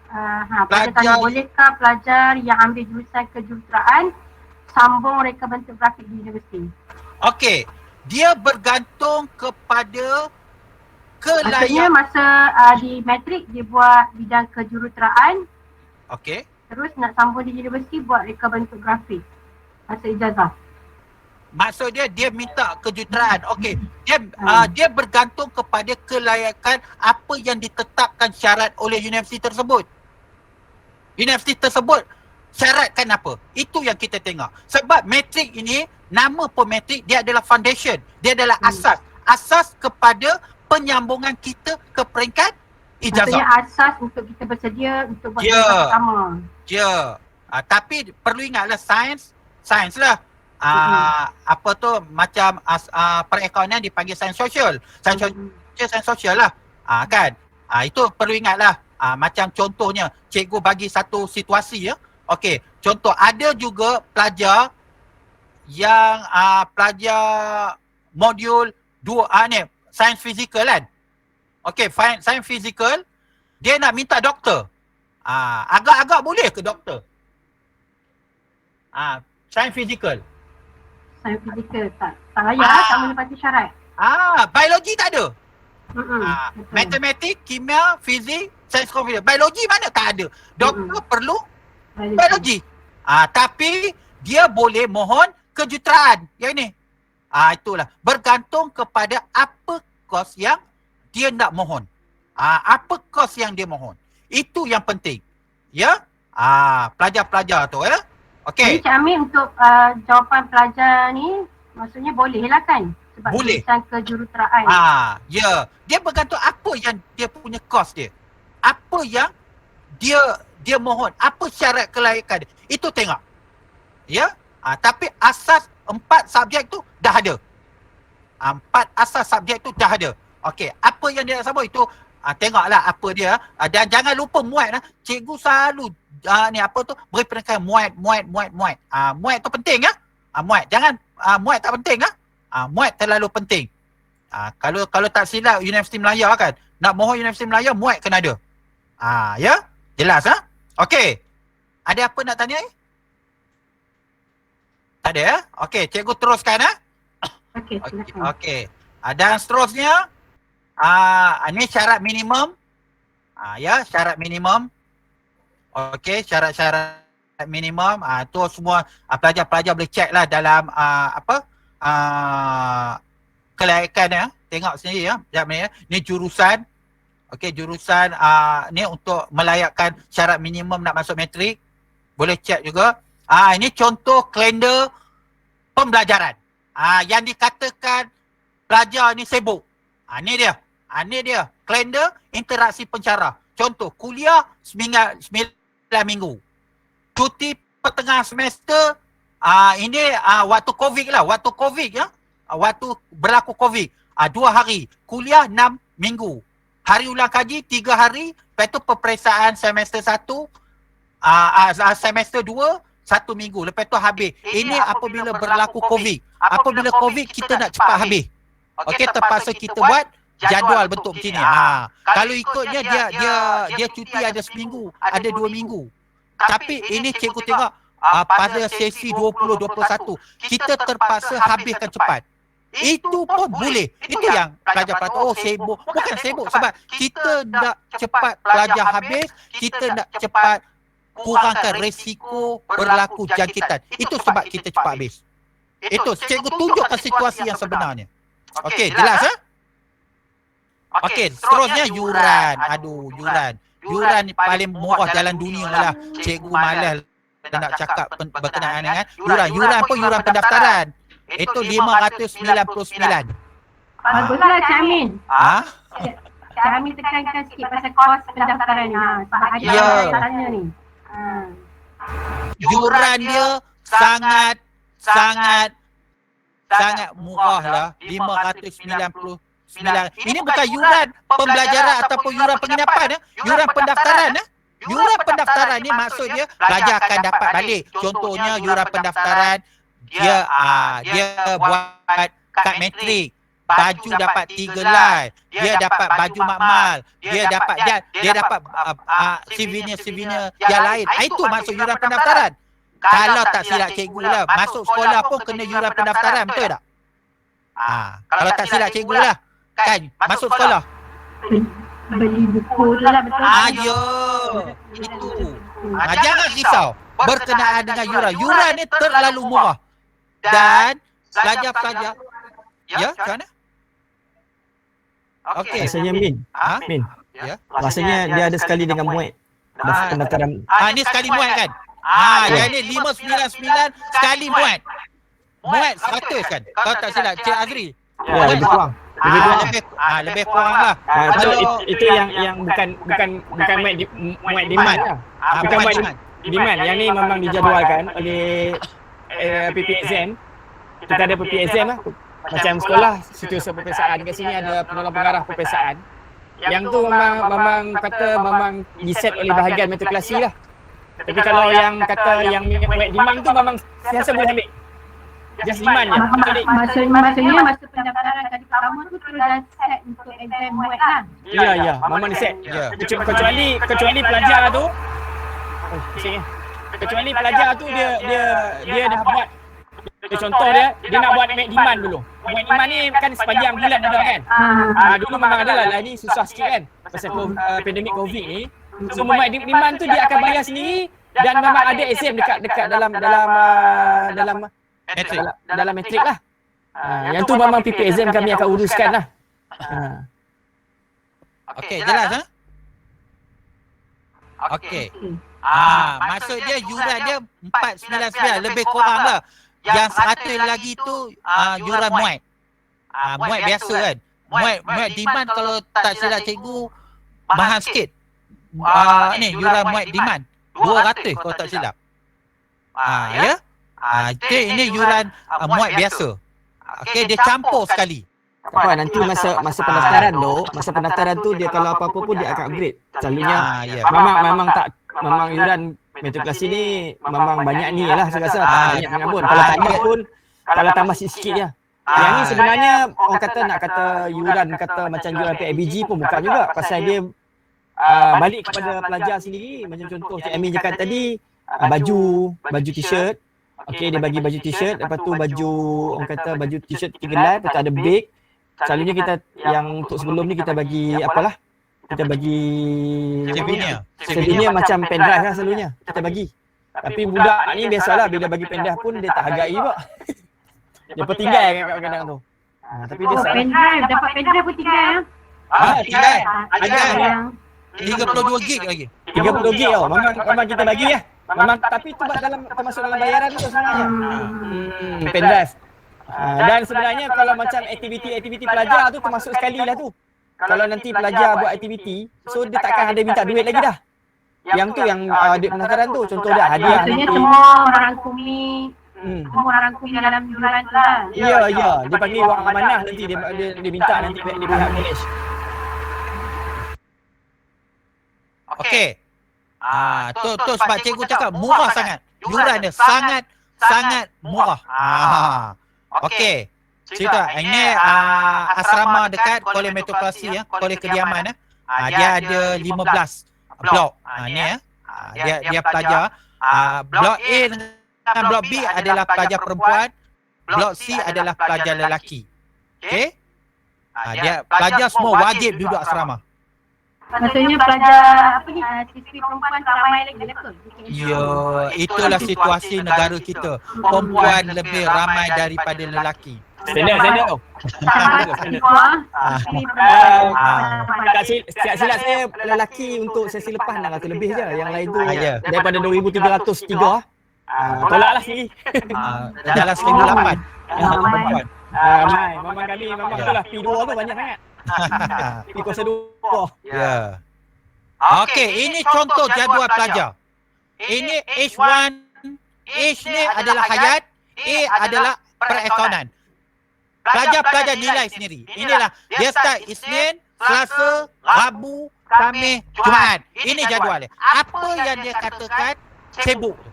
[SPEAKER 1] pelajar tanya, bolehkah pelajar yang ambil jurusan kejuruteraan sambung reka bentuk grafik di universiti?
[SPEAKER 2] Okey, dia bergantung kepada
[SPEAKER 1] maksudnya masa di matrik dia buat bidang kejuruteraan.
[SPEAKER 2] Okey.
[SPEAKER 1] Terus nak sambung di universiti buat reka bentuk grafik masa ijazah.
[SPEAKER 2] Maksud dia minta kejuruteraan. Okey. Dia bergantung kepada kelayakan apa yang ditetapkan syarat oleh universiti tersebut. Universiti tersebut syaratkan apa? Itu yang kita tengok. Sebab matrik ini, nama pun matrik, dia adalah foundation. Dia adalah asas. Asas kepada penyambungan kita ke peringkat ijazah.
[SPEAKER 1] Maksudnya asas untuk kita bersedia untuk buat pertama.
[SPEAKER 2] Ya. Tapi perlu ingatlah sains lah. Apa tu macam perekonomian dipanggil sains sosial. Sains sosial lah. Kan? Itu perlu ingatlah. Macam contohnya, cikgu bagi satu situasi ya. Okey, contoh ada juga pelajar yang pelajar modul 2 ni sains fizikal kan. Okey, sains fizikal dia nak minta doktor. Agak-agak boleh ke doktor? Sains fizikal.
[SPEAKER 1] Sains fizikal tak payah, tak boleh pasti syarat.
[SPEAKER 2] Biologi tak ada.
[SPEAKER 1] Betul.
[SPEAKER 2] Matematik, kimia, fizik, sains komputer. Biologi mana tak ada. Doktor perlu biologi. Tapi dia boleh mohon kejuruteraan. Yang ini. Itulah. Bergantung kepada apa kos yang dia nak mohon. Apa kos yang dia mohon. Itu yang penting. Ya? Pelajar-pelajar tu ya. Okey.
[SPEAKER 1] Jadi Cik Amin untuk jawapan pelajar ni maksudnya boleh lah kan? Sebab
[SPEAKER 2] boleh.
[SPEAKER 1] jurusan kejuruteraan.
[SPEAKER 2] Ya. Dia bergantung apa yang dia punya kos dia. Apa yang dia mohon. Apa syarat kelayakan dia. Itu tengok. Ya. Tapi asas 4 subjek tu dah ada. 4 asas subjek tu dah ada. Okey. Apa yang dia nak sambung itu tengoklah apa dia. Dan jangan lupa muat lah. Cikgu selalu beri penekanan muat. Muat tu penting ya. Muat. Jangan muat tak penting ya. Muat terlalu penting. Kalau tak silap Universiti Melaya kan. Nak mohon Universiti Melaya muat kena ada. Ya. Jelas ha? Okey. Ada apa nak tanya? Tak ada ya? Okey, cikgu teruskan ha?
[SPEAKER 1] Okey, silakan.
[SPEAKER 2] Okey. Dan seterusnya ini syarat minimum. Ya, syarat minimum. Okey, syarat-syarat minimum. Tu semua pelajar-pelajar boleh check lah dalam kelayakan ya. Tengok sendiri ya. Ni jurusan. Okey, jurusan ni untuk melayakkan syarat minimum nak masuk matrik. Boleh check juga. Ini contoh kalender pembelajaran. Yang dikatakan pelajar ni sibuk. Ni dia. Ni dia. Kalender interaksi pencara. Contoh, kuliah 9 minggu. Cuti pertengah semester, ini waktu COVID lah. Waktu COVID ya. Waktu berlaku COVID. 2 hari. Kuliah 6 minggu. Hari ulang kaji 3 hari. Lepas tu peperiksaan semester 1. Semester 2. 1 minggu. Lepas tu habis. Ini apabila berlaku COVID. Apabila COVID kita nak cepat habis. Okey, terpaksa kita buat jadual bentuk macam ni. Kalau ikutnya dia cuti ada seminggu, ada 2 minggu. Tapi ini cikgu tengok pada sesi 20-21 kita terpaksa habiskan cepat. Itu pun boleh. Itu yang pelajar-pelajar sibuk. Bukan sibuk sebab kita nak cepat pelajar habis, kita nak cepat kurangkan risiko berlaku jangkitan. Itu sebab kita cepat habis. Itu cikgu tunjukkan situasi yang sebenarnya. Okey, jelas ha? Okey, seterusnya yuran. Yuran paling murah dalam dunia lah. Cikgu malas nak cakap berkenaan dengan yuran. Yuran pun yuran pendaftaran. Itu 599.
[SPEAKER 1] Baguslah Cik Amin. Cik Amin tekankan sikit pasal kos pendaftaran ni. Sebab ada tanya ni.
[SPEAKER 2] Yuran dia sangat murah lah. 599. Ini bukan yuran pembelajaran ataupun yuran penginapan ya. Yuran pendaftaran ya. Yuran pendaftaran ni maksud dia pelajar akan dapat balik. Contohnya yuran pendaftaran dia buat kad matrik. Baju dapat 3 line. Dia dapat baju makmal. Dia dapat souvenir yang lain. Itu maksud yuran pendaftaran. Kalau tak silap cikgu lah, masuk sekolah pun kena yuran pendaftaran, betul tak? Kalau tak silap cikgu lah, kan masuk sekolah.
[SPEAKER 1] Beli buku tu lah, betul.
[SPEAKER 2] Itu. Jangan risau berkenaan dengan yuran. Yuran ni terlalu murah. Dan pelajar-pelajar ya, macam mana? Okey.
[SPEAKER 4] Rasanya Min.
[SPEAKER 2] Ya.
[SPEAKER 4] Rasanya dia ada sekali dengan muat. Pendaftaran.
[SPEAKER 2] Ni sekali muat kan? Yang ni 599 sekali muat. Muat 100 kan? Kalau tak silap Cik Azri.
[SPEAKER 4] Ya, lebih kurang.
[SPEAKER 2] Lebih kurang lah.
[SPEAKER 4] Itu yang bukan muat demand lah. Bukan muat demand. Yang ni memang dijadualkan oleh PPSM. Kita ada PPSM lah. Macam sekolah, situasi peperiksaan. Kat sini ada penolong pengarah peperiksaan. Yang tu memang diset oleh bahagian matrikulasi lah. Tapi kalau yang kata yang muat demand tu memang sentiasa boleh ambil. Just demand je.
[SPEAKER 1] Maksudnya masa pendaftaran kali pertama tu terus dah set untuk exam muat lah.
[SPEAKER 4] Ya, memang di set. Kecuali pelajar tu Oh, pusing. Kecuali pelajar tu dia dah buat contoh dia nak buat make demand dulu. Make demand ni kan sepanjang bulan ada kan. Dulu memang ada lah ni susah sikit kan pasal pandemik Covid ni. So make demand tu dia akan bayar sendiri dan memang ada exam dekat dalam metrik lah. Yang tu memang PP exam kami akan uruskan lah.
[SPEAKER 2] Okey, jelas ha? Okey. Maksud dia yuran dia 499 lebih kurang lah. Yang 100 lagi tu yuran muat. Muat biasa kan. Muat demand kalau tak silap cikgu mahal sikit. Ni yuran muat demand 200 kalau tak silap. Ya. Ini yuran muat biasa. Okey, dia campur sekali.
[SPEAKER 4] Tak apa, nanti masa pendaftaran tu dia kalau apa-apa pun dia akan upgrade. Selalunya memang yuran matrikulasi ni memang banyak ni lah saya rasa. Banyak sangat pun. Kalau tak ada pun kalau tambah sikit je. Yang ni sebenarnya orang kata nak kata yuran kata macam yuran PIBG pun bukan juga. Pasal dia balik kepada pelajar sendiri. Macam contoh Cik Amin cakap tadi baju t-shirt. Okey, dia bagi baju t-shirt, lepas tu baju orang kata baju t-shirt 3 helai, lepas tu ada beg. Selalunya kita yang untuk sebelum ni kita bagi apalah? Kita bagi souvenir macam pendrive lah selalunya kita bagi. Tapi budak ni biasalah bila bagi pendrive pun dia tak hargai juga. Dia pertinggal kadang-kadang tu. Tapi dia
[SPEAKER 1] pendrive, dapat pendrive pun tinggal ya.
[SPEAKER 2] Tinggal. Ada
[SPEAKER 1] yang
[SPEAKER 2] 32 gig lagi.
[SPEAKER 4] 32 gig tau. Memang kita bagi ya. Memang tapi tu termasuk dalam bayaran tu sebenarnya. Pendrive. Dan sebenarnya kalau macam aktiviti pelajar tu termasuk sekali lah tu. Kalau nanti pelajar buat aktiviti, so dia takkan ada minta duit lagi dah. Yang tu yang duit pendaftaran tu, contoh dia hadiah.
[SPEAKER 1] Maksudnya semua rangkumi dalam yuran tu lah.
[SPEAKER 4] Ya. Dia panggil wang amanah nanti dia minta nanti dia pihak college.
[SPEAKER 2] Okey. Tu sebab cikgu cakap murah sangat. Yuran dia sangat murah. Okey. Cerita ini asrama dekat Kolej Metropolitasi ya, Kolej Kediaman dia ada 15 blok. Ni ya. Dia pelajar blok A dengan blok B adalah pelajar perempuan, blok C adalah pelajar lelaki. Okey? Dia pelajar semua wajib duduk asrama.
[SPEAKER 1] Maksudnya pelajar siswi perempuan ramai lagi betul?
[SPEAKER 2] Ya, itulah situasi negara kita. Perempuan lebih ramai daripada lelaki.
[SPEAKER 4] Standard tu. Tak silap saya lelaki untuk sesi lepas 600 lebih je. Yang lain tu daripada 2,303. Tolaklah sini.
[SPEAKER 2] Dalam 1,008. Perempuan.
[SPEAKER 4] Memang kami memang itulah P2 tu banyak sangat. P02.
[SPEAKER 2] Ya. Okey, ini contoh jadual pelajar. Ini H1. H ni adalah hayat, A adalah perakaunan. Pelajar nilai sendiri. Inilah dia start Isnin, Selasa, Rabu, Khamis, Jumaat. Ini jadual dia. Apa yang dia katakan sibuk tu.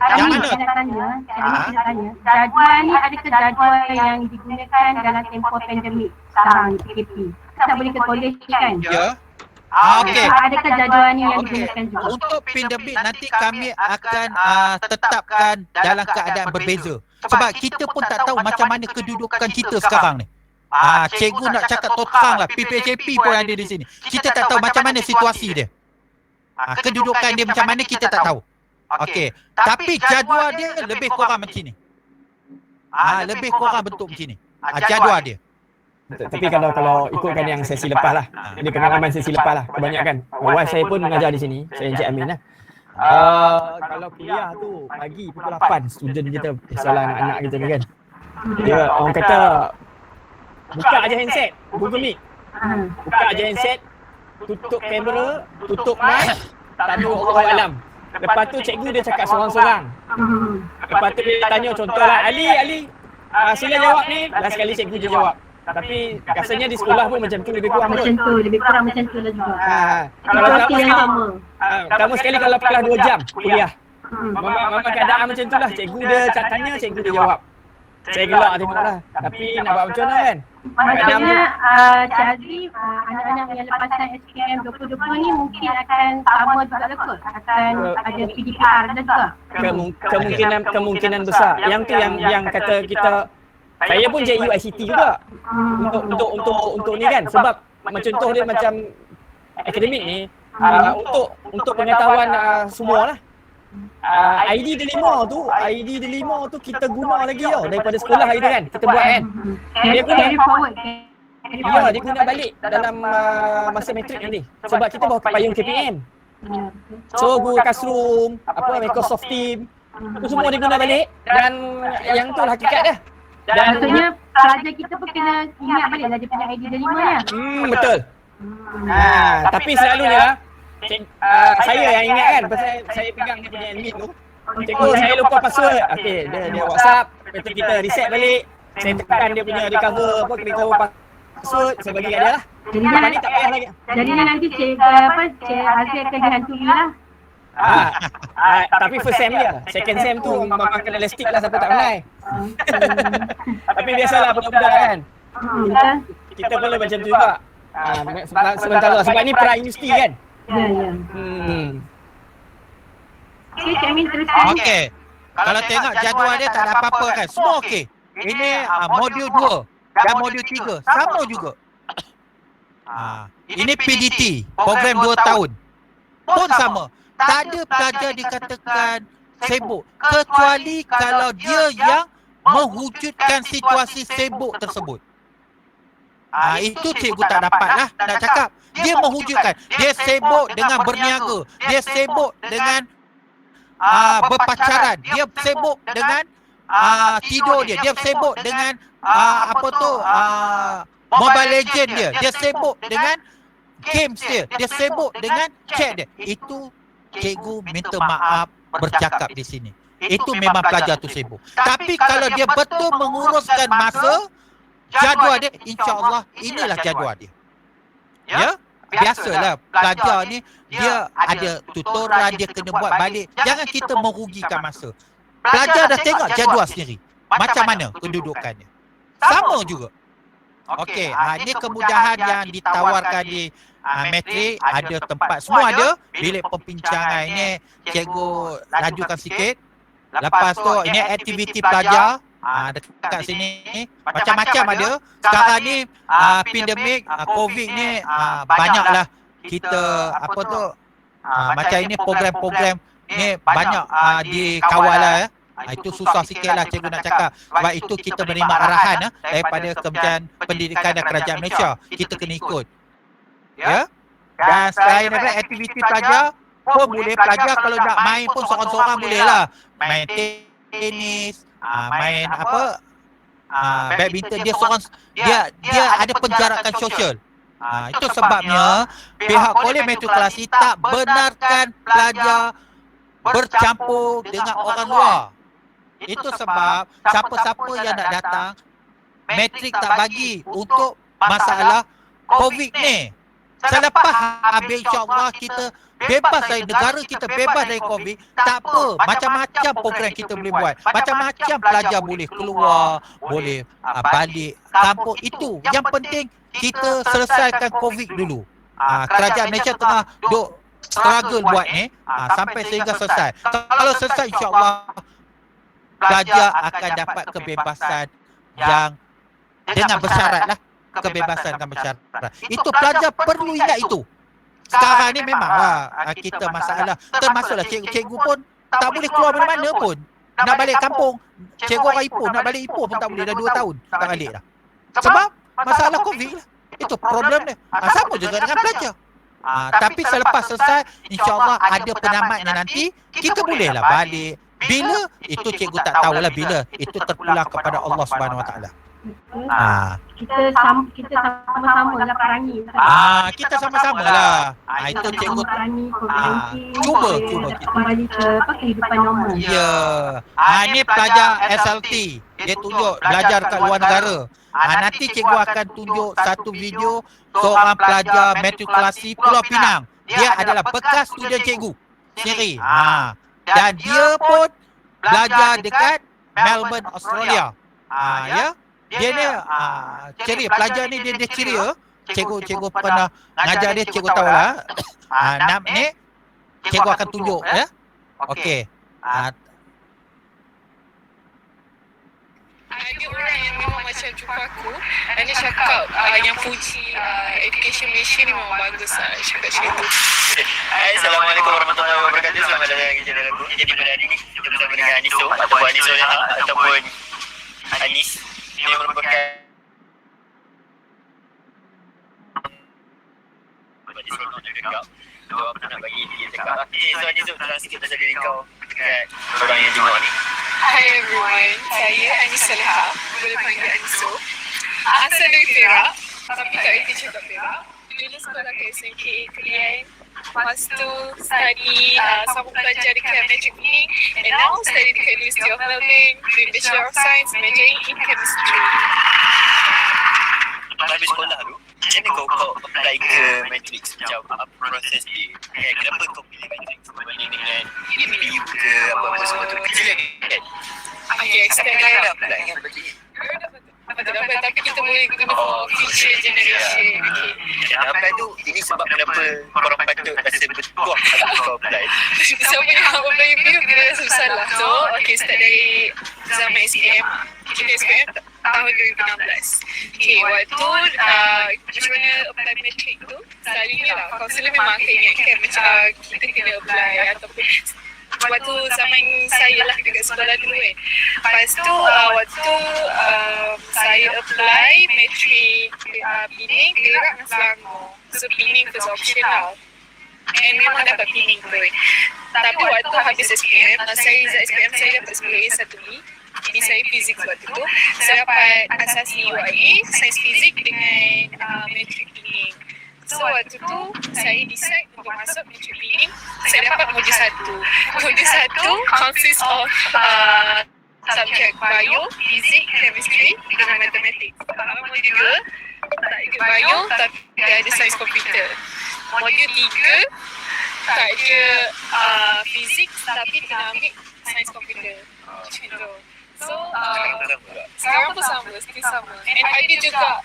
[SPEAKER 2] Yang mana?
[SPEAKER 1] Saya nak tanya. Jadual ni adakah jadual yang digunakan dalam tempoh pandemik sekarang PKP? Kita boleh ke kolej kan?
[SPEAKER 2] Ya. Okey.
[SPEAKER 1] Adakah jadual ni yang digunakan juga?
[SPEAKER 2] Untuk pandemik nanti kami akan tetapkan dalam keadaan berbeza. Sebab kita pun tak tahu macam mana kedudukan kita sekarang ni. Cikgu nak cakap terang lah, PPHP pun ada di sini. Kita tak tahu macam mana situasi dia. Kedudukan dia macam mana kita tak tahu. Okey. Tapi jadual dia lebih kurang macam ni. Lebih kurang bentuk macam ni. Jadual dia.
[SPEAKER 4] Tapi kalau ikutkan yang sesi lepas lah. Ini pengalaman sesi lepas lah kebanyakan. Wife saya pun mengajar di sini. Saya Encik Amin lah. Kalau kuliah tu pagi pukul 8 student kita, biasalah anak-anak kita ni kan. Dia orang kata buka aja handset, Google Meet. Buka aja handset, tutup kamera, tutup mic, tak ada Allah alam. Lepas tu cikgu dia cakap seorang-seorang. Lepas tu dia tanya contohlah Ali, sila jawab ni. Last sekali cikgu dia jawab. Tapi rasanya di sekolah pun macam tu lebih kurang
[SPEAKER 1] macam tu, lebih kurang macam tu lah juga.
[SPEAKER 4] Kalau
[SPEAKER 1] sama.
[SPEAKER 4] Kamu sekali kalau kelas 2 jam kuliah. Memang keadaan macam tu lah. Cikgu dia tanya, cikgu dia jawab. Saya gelak tengok lah. Tapi nak buat macam mana kan?
[SPEAKER 1] Maksudnya Cik Azri, anak-anak yang lepasan SPM 2020 ni mungkin akan sama juga lah kot? Akan ada PDPR juga?
[SPEAKER 4] Kemungkinan besar. Yang tu yang kata kita, saya pun JU ICT juga untuk ni kan, sebab contoh dia macam akademik ni, untuk pengetahuan semua lah. ID delima tu kita guna lagi tau daripada sekolah hari tu kan, kita buat kan. Dia guna
[SPEAKER 1] Carry forward.
[SPEAKER 4] dia guna balik dalam masa matrik nanti, sebab kita bawa payung KPM. So Google Classroom, Microsoft Team, tu semua dia guna balik, dan yang tu lah hakikat dia. Dan
[SPEAKER 1] Maksudnya pelajar kita pun kena ingat balik lah dia punya ID delima ni lah.
[SPEAKER 4] betul. Tapi selalunya saya yang ingat kan, pasal saya pegang dia punya admin tu. Cikgu, saya lupa password. Okey, dia WhatsApp, lepas kita reset balik. Saya tekan dia punya recover password, saya bagi kat dia lah.
[SPEAKER 1] Jadinya
[SPEAKER 4] Ni tak payah lagi.
[SPEAKER 1] Jadinya nanti Cik Azri akan dihantui lah.
[SPEAKER 4] Tapi first sem dia. Second sem tu memang kena elastik lah, siapa tak pandai. Tapi biasalah budak-budak kan.
[SPEAKER 1] Betul?
[SPEAKER 4] Kita perlu macam tu juga. Sementara sebab ni pra-universiti kan.
[SPEAKER 1] Ya. Okey, Cik Amin teruskan.
[SPEAKER 2] Okey. Kalau tengok jadual dia tak ada apa-apa kan. Semua okey. Ini modul 2 dan modul 3 sama juga. Ini PDT, program 2 tahun. Pun sama. Tak ada pelajar dikatakan sibuk kecuali kalau dia yang mewujudkan situasi sibuk tersebut. Itu cikgu tak dapat lah nak cakap. Dia mewujudkan. Dia sibuk dengan berniaga. Dia sibuk dengan berpacaran. Dia sibuk dengan tidur dia. Dia sibuk dengan Mobile Legend dia. Dia sibuk dengan games dia. Dia sibuk dengan chat dia. Itu cikgu minta maaf bercakap di sini. Itu memang pelajar tu sibuk. Tapi kalau dia betul menguruskan masa, jadual dia, insya-Allah inilah jadual dia. Ya? Biasalah pelajar ni dia ada tutoran, dia kena buat balik. Jangan kita merugikan masa. Pelajar dah tengok jadual sendiri. Macam mana kedudukannya. Sama juga. Okey, ini kemudahan yang ditawarkan di matrik, ada tempat, semua ada. Bilik perbincangan ini cikgu lajukan sikit. Lepas tu ini aktiviti pelajar. Dekat sini macam-macam ada. Sekarang ni pandemik COVID ni banyaklah kita macam ini program-program ni banyak dikawal lah. Itu susah sikit lah cikgu nak cakap. Sebab itu kita menerima arahan daripada Kementerian Pendidikan dan Kerajaan Malaysia. Kita kena ikut. Ya. Dan selain daripada aktiviti pelajar pun boleh pelajar kalau nak main pun seorang-seorang boleh lah. Main tenis, main badminton, dia seorang dia ada penjarakan sosial. Itu sebabnya pihak Kolej Matrikulasi tak benarkan pelajar bercampur dengan orang luar. Itu sebab siapa-siapa yang nak datang matrik tak bagi untuk masalah COVID ni. Selepas habis insya-Allah kita bebas dari negara kita, bebas dari COVID, tak apa, macam-macam program kita boleh buat. Macam-macam pelajar boleh keluar, boleh balik kampung. Itu yang penting, kita selesaikan COVID dulu. Kerajaan Malaysia tengah duk struggle buat ni sampai sehingga selesai. Kalau selesai insya-Allah pelajar akan dapat kebebasan yang dengan bersyarat lah. Kebebasan dengan bersyarat. Itu pelajar perlu ingat itu. Sekarang ni memanglah kita masalah. Termasuklah cikgu pun tak boleh keluar mana-mana pun. Nak balik kampung. Cikgu orang Ipoh nak balik Ipoh pun tak boleh. Dah 2 tahun tak balik dah. Sebab masalah COVID lah. Itu problem dia. Sama juga dengan pelajar. Tapi selepas selesai, insya-Allah ada penamatnya nanti, kita bolehlah balik. Bila? Itu cikgu tak tahulah bila. Itu terpulang kepada Allah Subhanahu Wa Taala.
[SPEAKER 1] Kita sama-sama lah perangi.
[SPEAKER 2] Kita sama-sama lah. Itu cikgu cuba kita
[SPEAKER 1] kembali ke kehidupan normal.
[SPEAKER 2] Ya. Ini pelajar SLT. Dia tunjuk belajar kat luar negara. Nanti cikgu akan tunjuk satu video seorang pelajar matrikulasi Pulau Pinang. Dia adalah bekas student cikgu sendiri. Dan dia pun belajar dekat Melbourne, Australia. Ya. Dia ni ceria, pelajar ni dia ceria. Cikgu pernah ngajar dia, cikgu tahulah. Ni cikgu akan tunjuk ya. Okey.
[SPEAKER 5] Ada orang yang memang macam jumpa aku, dia cakap yang puji Education Malaysia ni memang bagus lah, cakap macam tu.
[SPEAKER 3] Assalamualaikum warahmatullahi wabarakatuh. Selamat datang ke channel aku. Jadi pada hari ni kita bersama dengan Aniso ataupun Aniso ataupun Anis. Dia merupakan So aku nak bagi dia cakap. Okay, so Aniso terang sikit pasal diri kau dekat orang yang tengok ni.
[SPEAKER 5] Hi everyone, saya Anis Saleha, boleh panggil Aniso. Asal dari Perak, tapi tak reti cakap Perak. Dulu sekolah ke SMK Kelian. Lepas tu study sambung belajar dekat Magic Wing. And now study dekat University of Melbourne, doing Bachelor of Science, majoring in Chemistry.
[SPEAKER 3] Habis sekolah tu, macam mana kau apply ke Matrix? Macam apa proses dia? Kenapa kau pilih Matrix berbanding dengan PU ke apa-apa semua tu? Kecil lagi kan?
[SPEAKER 5] Okay, sekarang
[SPEAKER 3] Dah apply kan macam ni?
[SPEAKER 5] tapi kita boleh guna for future generation. Okay.
[SPEAKER 3] Yang apply tu, ini sebab kenapa korang patut rasa bertuah kalau kau apply.
[SPEAKER 5] Siapa yang apply PU kita rasa bersalah. So, okay, start dari zaman SPM. Kita SPM tahun 2016. Okay, waktu macam mana apply matric tu, selalunya lah, kaunselor memang akan ingatkan macam kita kena apply ataupun waktu zaman saya lah dekat sekolah dulu kan. Lepas tu waktu saya apply matric Pening, Perak dan Selangor. So Pening first option lah. And memang dapat Pening tu kan. Tapi waktu habis SPM, saya result SPM saya dapat 10A 1B. Jadi saya fizik waktu tu. Saya dapat asasi UIA, sains fizik dengan matric Pening. So waktu tu saya decide untuk masuk matric Pening. Saya dapat modul 1. Modul 1 consists of subjek bio, fizik, chemistry dengan matematik. Modul 2 tak ada bio tapi ada sains komputer. Modul 3 tak ada fizik tapi kena ambil sains komputer. Macam tu. So, sekarang pun sama, still sama. And ada juga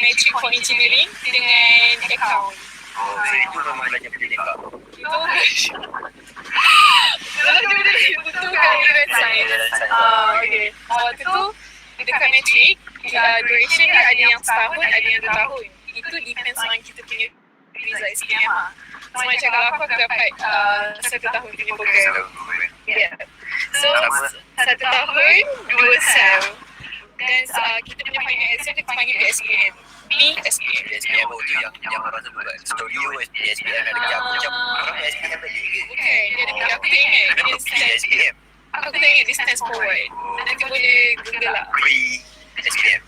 [SPEAKER 5] matric for engineering dengan account.
[SPEAKER 3] Oh, so itu memang belajar benda ni kau?
[SPEAKER 5] Itu betul kan event science. Okay. Waktu tu, dekat matric, duration dia ada yang setahun, ada yang 2 tahun. Itu depends on kita punya result SPM lah. So macam kalau aku dapat 1 tahun punya program. Yeah. So, 1 tahun, 2 sem. Dan kita punya final exam kita panggil PSPM. PSPM.
[SPEAKER 3] SPM tu yang orang sebut studio SPM ada macam orang SPM lagi ke?
[SPEAKER 5] Bukan, dia ada aku tak ingat.
[SPEAKER 3] Kenapa PSPM?
[SPEAKER 5] Aku tak ingat dia stands for what. Nanti boleh google lah.
[SPEAKER 3] Pre-SPM.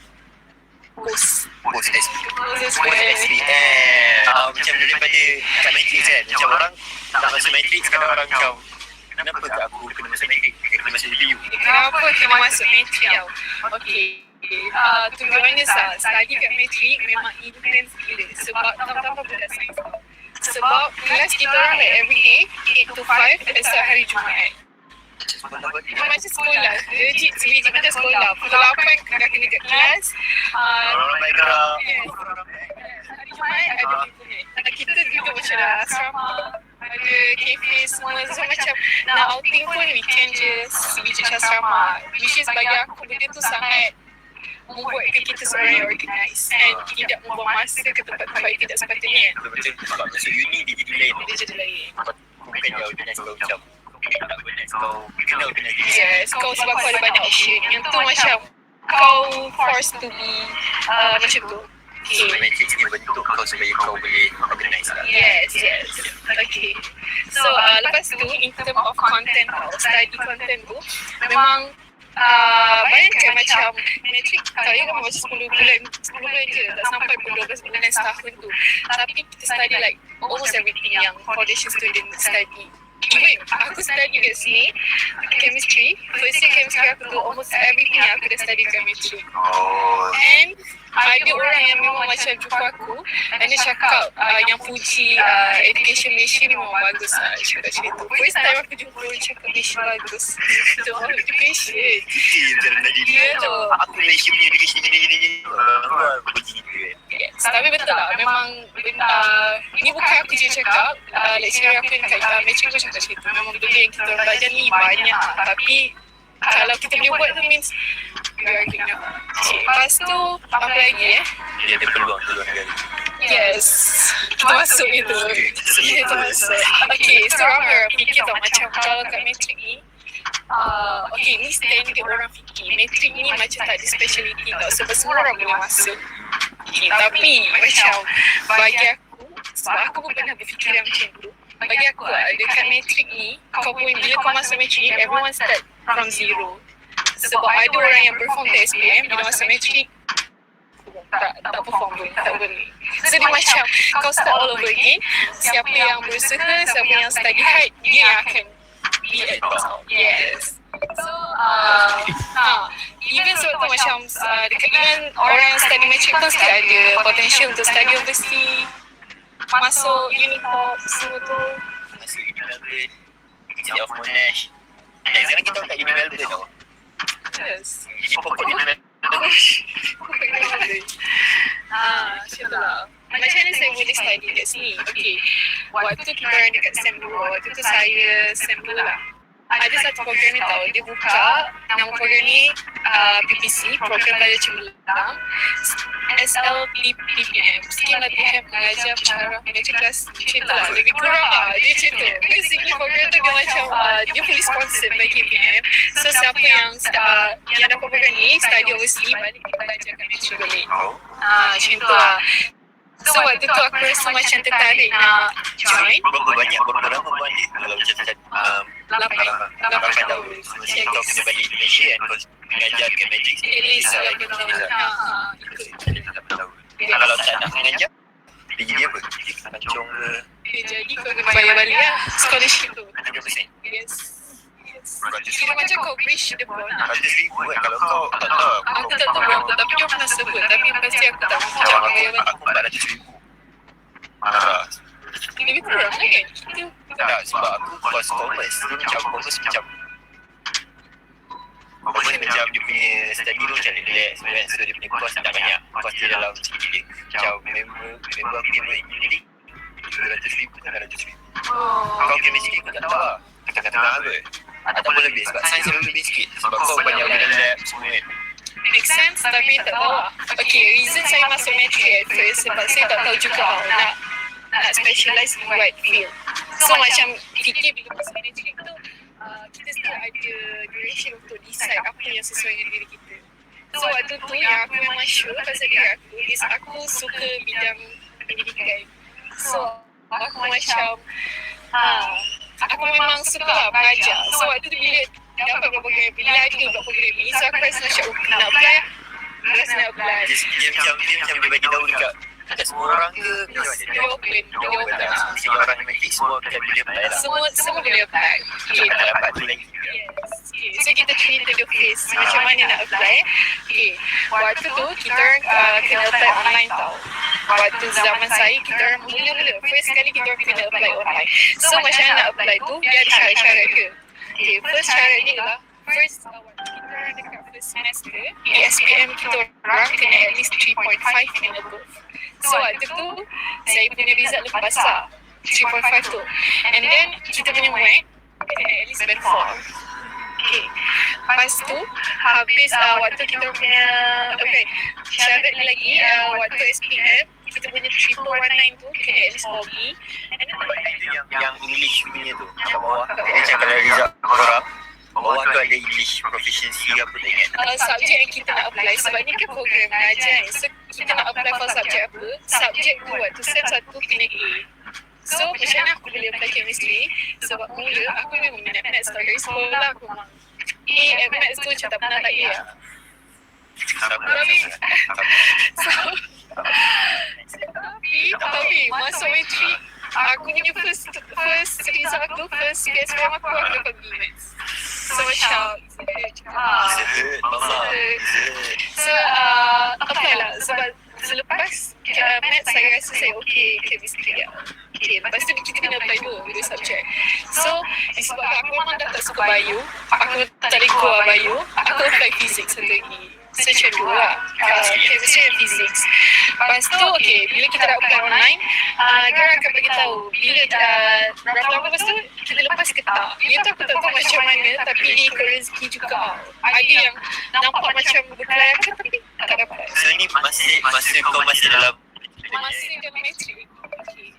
[SPEAKER 3] Post-SPM.
[SPEAKER 5] Post-SPM.
[SPEAKER 3] Macam daripada kat Matrix kan, macam orang tak masuk Matrix, kadang orang macam kenapa tak aku kena masuk Matrix, kena masuk PU?
[SPEAKER 5] Kenapa kena masuk matric tau? Okay. To be honest lah, study kat matric memang intense gila. Sebab tambah-tambah budak sains tau. Sebab kelas kita orang like every day, 8 to 5 except hari Jumaat. Macam sekolah, legit macam sekolah. Pukul 8 dah kena kat kelas.
[SPEAKER 3] Orang main gerak.
[SPEAKER 5] Hari Jumaat ada pergi. Kita duduk macam dah asrama. Ada kafe semua. So macam nak outing pun weekend je pergi je asrama. Which is bagi aku benda tu sangat membuatkan kita sebenarnya organize and tidak membuang masa ke tempat-tempat yang tidak sepatutnya.
[SPEAKER 3] Betul-betul sebab masuk uni dia jadi lain.
[SPEAKER 5] Dia jadi lain.
[SPEAKER 3] Bukan dia organize kau macam tak organize kau kena organize diri.
[SPEAKER 5] Yes, kau sebab kau ada banyak option. Yang tu macam kau forced to be macam tu.
[SPEAKER 3] So Matrix ni bentuk kau supaya kau boleh organize lah.
[SPEAKER 5] Yes. Okay. So lepas tu in term of content tau, study content tu memang bayangkan macam matric saya kan macam 10 bulan je, tak sampai pun 12 bulan dan setahun tu. Tapi kita study like almost everything yang foundation student study. Even aku study kat sini chemistry, first year chemistry aku tu almost everything yang aku dah study chemistry.
[SPEAKER 3] Oh.
[SPEAKER 5] And ada orang yang memang macam jumpa aku and dia cakap yang puji education Malaysia ni memang bagus lah. Cakap macam tu. First time aku jumpa orang cakap Malaysia bagus. Tu education. Ya tu.
[SPEAKER 3] Aku Malaysia punya education gini. Aku puji gitu kan.
[SPEAKER 5] Yes. Tapi betul lah, memang ni bukan aku je cakap, lecturer aku yang kat matching pun cakap macam tu. Memang benda yang kita orang belajar ni banyak, tapi kalau kita boleh buat tu means we are good now. Okay, lepas tu apa lagi
[SPEAKER 3] Dia ada peluang negara.
[SPEAKER 5] Yes, kita masuk itu. Kita masuk. Okay, so ramai orang fikir tau macam kalau kat matrik ni, okay, ni standard orang fikir matrik ni macam tak ada speciality tau, sebab semua orang boleh masuk. Okay, tapi macam bagi aku, sebab aku pun pernah berfikiran macam tu, bagi aku lah, dekat matrik ni, kau pun bila kau masuk matrik, everyone start from zero. Sebab ada orang yang perform di SPM, bila masuk matrik, tak perform pun, tak boleh. So dia macam kau start all over again. Siapa yang berusaha, siapa yang study hard, dia yang akan be at the top. Yes. So even sebab tu macam dekat even orang yang study matrik pun still ada potential untuk study overseas, masuk Unitop, semua tu.
[SPEAKER 3] Masuk Unimelbourne, University of Monash. Sekarang kita kat Unimelbourne tau.
[SPEAKER 5] Yes.
[SPEAKER 3] Jadi pokok Unimelbourne.
[SPEAKER 5] Macam tu lah. Macam mana saya boleh study kat sini? Okay, waktu kita orang dekat SEM 2, waktu tu saya SEM 2 lah. Ada satu program ni tau, dia buka nama program ni PPC, Program Pelajar Cemerlang, SLPPM, Skill Latihan Mengajar Pengarah Mengajar Kelas. Macam tu lah, lebih kurang lah, dia macam tu. Basically program tu dia macam, dia fully sponsored by KPM. So siapa yang dapat program ni, study overseas, balik kita belajar kat Malaysia balik. Macam tu lah. So waktu tu aku rasa macam tertarik nak join.
[SPEAKER 3] Berapa lama buat ni? Kalau macam 8 tahun. Macam kau kena balik Malaysia kan? Kau mengajar ke Magic.
[SPEAKER 5] At least 8 tahun.
[SPEAKER 3] Kalau tak nak mengajar, dia jadi apa? Jadi kancung ke?
[SPEAKER 5] Dia jadi kau kena bayar balik lah scholarship tu.
[SPEAKER 3] 100%.
[SPEAKER 5] Yes. Kira macam kau reach the bond.
[SPEAKER 3] 100,000 kan? Kalau kau tak tahu.
[SPEAKER 5] Aku tak tahu berapa, tapi dia pernah sebut. Tapi pasti aku tak mahu cakap bayar balik.
[SPEAKER 3] Aku 400,000. Marah.
[SPEAKER 5] Lebih kurang kan? Kita
[SPEAKER 3] Tak, sebab aku course commerce. Dia macam commerce macam dia punya study tu macam relax. So dia punya course tak banyak. Course dia dalam sikit dia. Macam member aku dia buat engineering 200,000, 300,000. Kau chemistry aku tak tahu lah. Tengah-tengah apa. Ataupun lebih sebab sains lebih sikit. Sebab kau banyak guna lab semua kan.
[SPEAKER 5] make sense tapi tak tahu lah. Okay, reason saya masuk matrik at first sebab saya tak tahu juga nak specialize in what field. So macam fikir bila masuk matrik tu, kita still ada duration untuk decide apa yang sesuai dengan diri kita. So waktu tu yang aku memang sure pasal diri aku is aku suka bidang pendidikan. So aku macam aku memang suka lah belajar. So waktu tu bila dapat program, bila ada program ni, so aku rasa macam nak apply lah. Aku rasa nak apply.
[SPEAKER 3] Dia macam dia bagi tahu dekat semua orang ke macam mana?
[SPEAKER 5] Dia open.
[SPEAKER 3] Semua orang yang matrik semua boleh apply lah.
[SPEAKER 5] Semua boleh apply. Okay.
[SPEAKER 3] Tak dapat tu lagi.
[SPEAKER 5] Yes. Okay. So kita cerita the phase macam mana nak apply. Okay. Waktu tu kita orang kena apply online tau. Waktu zaman saya kita orang mula-mula first kali kita orang kena apply online. So macam mana nak apply tu dia ada syarat-syarat dia. Okay, first syarat ni adalah first waktu kita orang dekat first semester di SPM kita orang kena at least 3.5 and above. So waktu tu saya punya result lebih besar 3.5 tu. And then kita punya mark kena at least band 4. Okay. Lepas tu habis waktu kita punya syarat ni lagi waktu SPM kita punya 3.19 tu kena at least 4B. And then
[SPEAKER 3] Yang English punya tu kat bawah. Dia macam kalau result korang bawah tu ada English proficiency apa tak ingat.
[SPEAKER 5] subjek yang kita nak apply sebab ni kan program mengajar ni. So kita nak apply for subjek apa? Subjek tu waktu set 1 kena A. So macam mana aku boleh apply chemistry? Sebab mula aku memang minat maths tau. Dari sekolah aku memang A at maths tu macam tak pernah tak A lah. Tapi masuk matrik aku punya first result aku, first PSPM aku dapat B maths. So macam
[SPEAKER 3] Zed, mama.
[SPEAKER 5] so rasa apply lah sebab selepas maths saya rasa saya okay, chemistry lah. Okay, lepas tu kita kena apply dua subjek. So, disebabkan aku memang dah tak suka bio, aku tak boleh go lah bio, aku apply physics satu lagi. So, macam dua lah. Chemistry dan physics. Lepas tu, okay, bila kita dah apply online, dia akan bagi tahu bila berapa lama lepas tu, kita lepas ke tak. Yang tu aku tak tahu macam mana, tapi dia ikut rezeki juga. Ada yang nampak macam berkelayakan tapi tak dapat.
[SPEAKER 3] So ni masih kau masih dalam
[SPEAKER 5] Masih dalam matrik. Okay.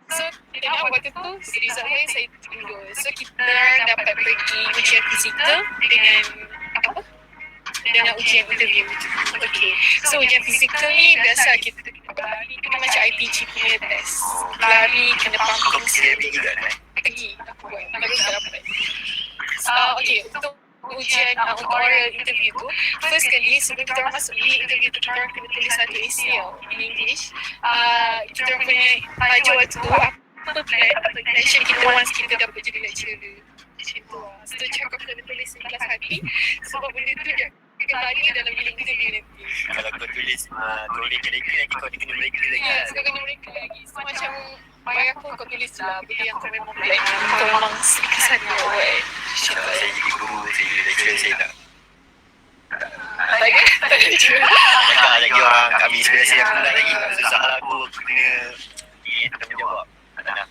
[SPEAKER 5] So, dan waktu tu, result saya tunggu. So, kita dapat pergi ujian fizikal dengan apa? Dengan ujian interview. Okay. So, ujian fizikal ni biasa kita lari macam IPG punya test. Lari, kena pumping
[SPEAKER 3] CRB juga kan?
[SPEAKER 5] pergi. Aku buat. Tapi tak dapat. Okay. Untuk ujian untuk oral interview tu, first kali sebelum kita orang masuk di interview tu, kita orang kena tulis satu essay in English. Kita orang punya tajuk waktu tu apa passion kita once kita dapat jadi lecturer. Macam tu lah. So cakap kena tulis ikhlas hati sebab benda tu dia akan tanya dalam bilik interview nanti.
[SPEAKER 3] Kalau kau tulis mereka nanti kau kena mereka lagi.
[SPEAKER 5] Ya, so kena mereka lagi. So macam bagi aku kau tulis lah benda yang kau memang plan, kau memang ikhlas hati buat. Macam tu.
[SPEAKER 3] Saya jadi guru, saya jadi lecturer, saya tak
[SPEAKER 5] Tak ada juga.
[SPEAKER 3] cakap lagi orang kami inspirasi aku nak lagi. Susah lah aku kena tanggungjawab. Tak nak.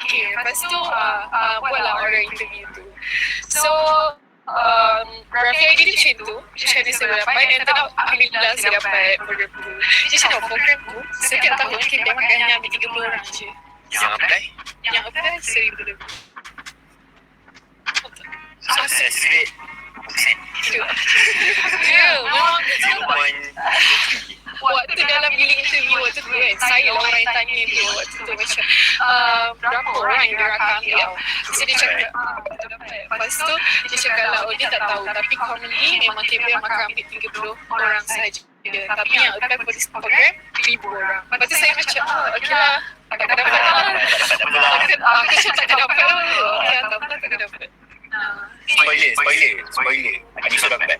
[SPEAKER 5] Okay, lepas tu buatlah oral interview tu. So, Rafi idea dia macam tu, macam mana saya dapat, and turn out alhamdulillah saya dapat program tu. Jadi macam mana program tu, setiap tahun kita memang hanya ambil 30 orang je.
[SPEAKER 3] Yang apply?
[SPEAKER 5] Yang apply 1,000 lebih.
[SPEAKER 3] Success rate persen.
[SPEAKER 5] Itu lah. Ya, memang waktu dalam bilik interview waktu tu kan, saya lah orang yang tanya dia waktu tu macam berapa orang yang dia akan ambil. So dia cakap kita dapat. Lepas tu dia cakap lah, oh dia tak tahu tapi commonly memang KPM akan ambil 30 orang sahaja. Tapi yang apply for this program 1,000 orang. Lepas tu saya macam okey lah, tak dapat lah. Aku cakap tak dapat lah. Okay, tak apa, tak dapat.
[SPEAKER 3] Spoiler. Ani sudah dapat.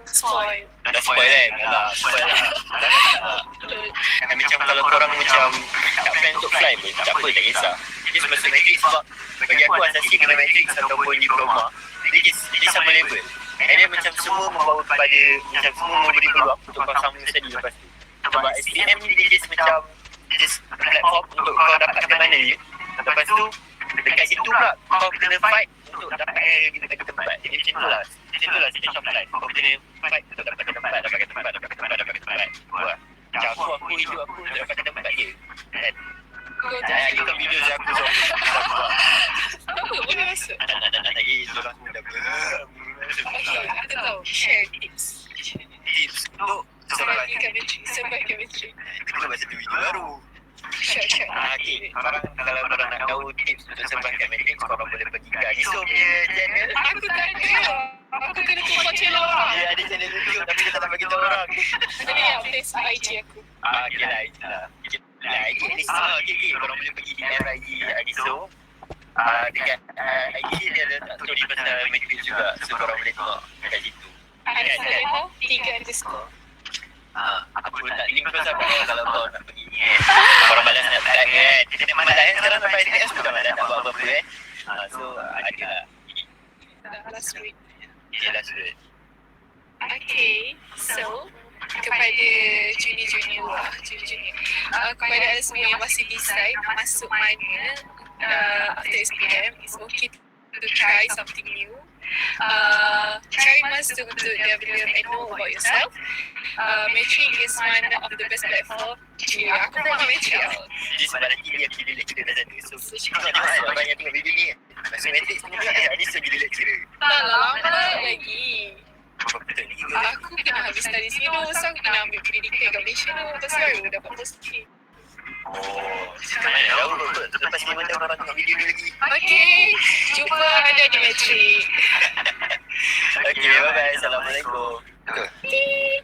[SPEAKER 5] Spoil.
[SPEAKER 3] Dah spoil kan? Alah, spoil lah. Macam kalau korang macam tak plan untuk fly pun, tak apa, tak kisah. Just masuk matrix sebab bagi aku asasi kena matrix ataupun diploma, dia sama level. And then macam semua membawa kepada, macam semua memberi peluang untuk kau sama study lepas tu. Sebab SPM ni dia just macam, just platform untuk kau dapat ke mana je. Lepas tu, dekat situ pula kau kena fight untuk dapat ke tempat. Jadi macam tu lah. Macam tu lah stage of life. Kau kena fight untuk dapat ke tempat. Wah, macam aku hidup aku untuk dapat ke tempat je. Kan? Itu kan video je aku
[SPEAKER 5] Apa? Boleh masuk?
[SPEAKER 3] nak lagi orang aku dah
[SPEAKER 5] Okay, kita tahu. Share tips.
[SPEAKER 3] tips untuk
[SPEAKER 5] Survive chemistry.
[SPEAKER 3] Itu bahasa tu video baru.
[SPEAKER 5] Share.
[SPEAKER 3] Okay, kalau korang nak tahu tips untuk survive kat Matrix, korang boleh pergi ke Aniso punya channel.
[SPEAKER 5] Aku tak ada. Aku kena tumpah channel orang.
[SPEAKER 3] Dia ada channel YouTube tapi dia tak nak bagi tahu orang.
[SPEAKER 5] Ada yang update IG aku.
[SPEAKER 3] Okay lah, IG lah. IG ni okay. Korang boleh pergi di IG Aniso. Dekat IG dia ada story pasal Matrix juga. So korang boleh tengok kat situ.
[SPEAKER 5] Aniso 3_.
[SPEAKER 3] Aku letak link tu siapa kalau kau nak pergi ni kan. Korang malas nak type kan. Kita malas kan sekarang sampai STS pun dah malas nak buat apa-apa kan. So ada lah.
[SPEAKER 5] Last week.
[SPEAKER 3] Okay, last week.
[SPEAKER 5] Okay, so kepada junior-junior kepada anda semua yang masih decide masuk mana after SPM, it's okay to try something new. Try must to develop and know about yourself. Matrix is one of the best platform. Aku pernah Matrix.
[SPEAKER 3] Jadi sebab nanti dia jadi lecturer dah sana. So orang yang tengok video ni masuk Matrix ni dia jadi lecturer.
[SPEAKER 5] Tak lama lagi.
[SPEAKER 3] Betul ni ke?
[SPEAKER 5] Aku kena habis study sini dulu, so aku kena ambil pendidikan kat Malaysia dulu. Lepas tu baru dapat posting.
[SPEAKER 3] Mana tahu kot. Lepas ni mana orang tengok video ni lagi.
[SPEAKER 5] Okay, jumpa anda di Matrix.
[SPEAKER 3] Okay, bye-bye. Assalamualaikum.
[SPEAKER 2] Okay.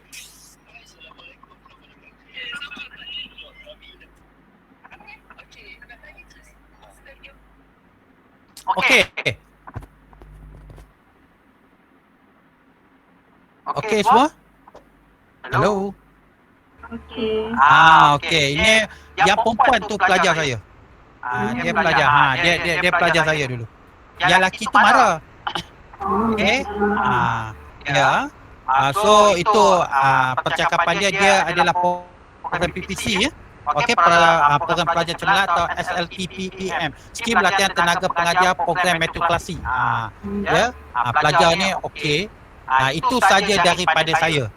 [SPEAKER 2] okey semua? Hello.
[SPEAKER 1] Okey.
[SPEAKER 2] Okey. Ini yang perempuan tu pelajar saya. Dia pelajar. Dia pelajar saya dulu. Yang lelaki tu marah. Okey. Ya. So itu percakapan dia adalah program PPC ya. Okey, program pelajar cemerlang atau SLTPPM, skim latihan tenaga pengajar program matrikulasi. Ya. Pelajar ni okey. Itu saja daripada saya.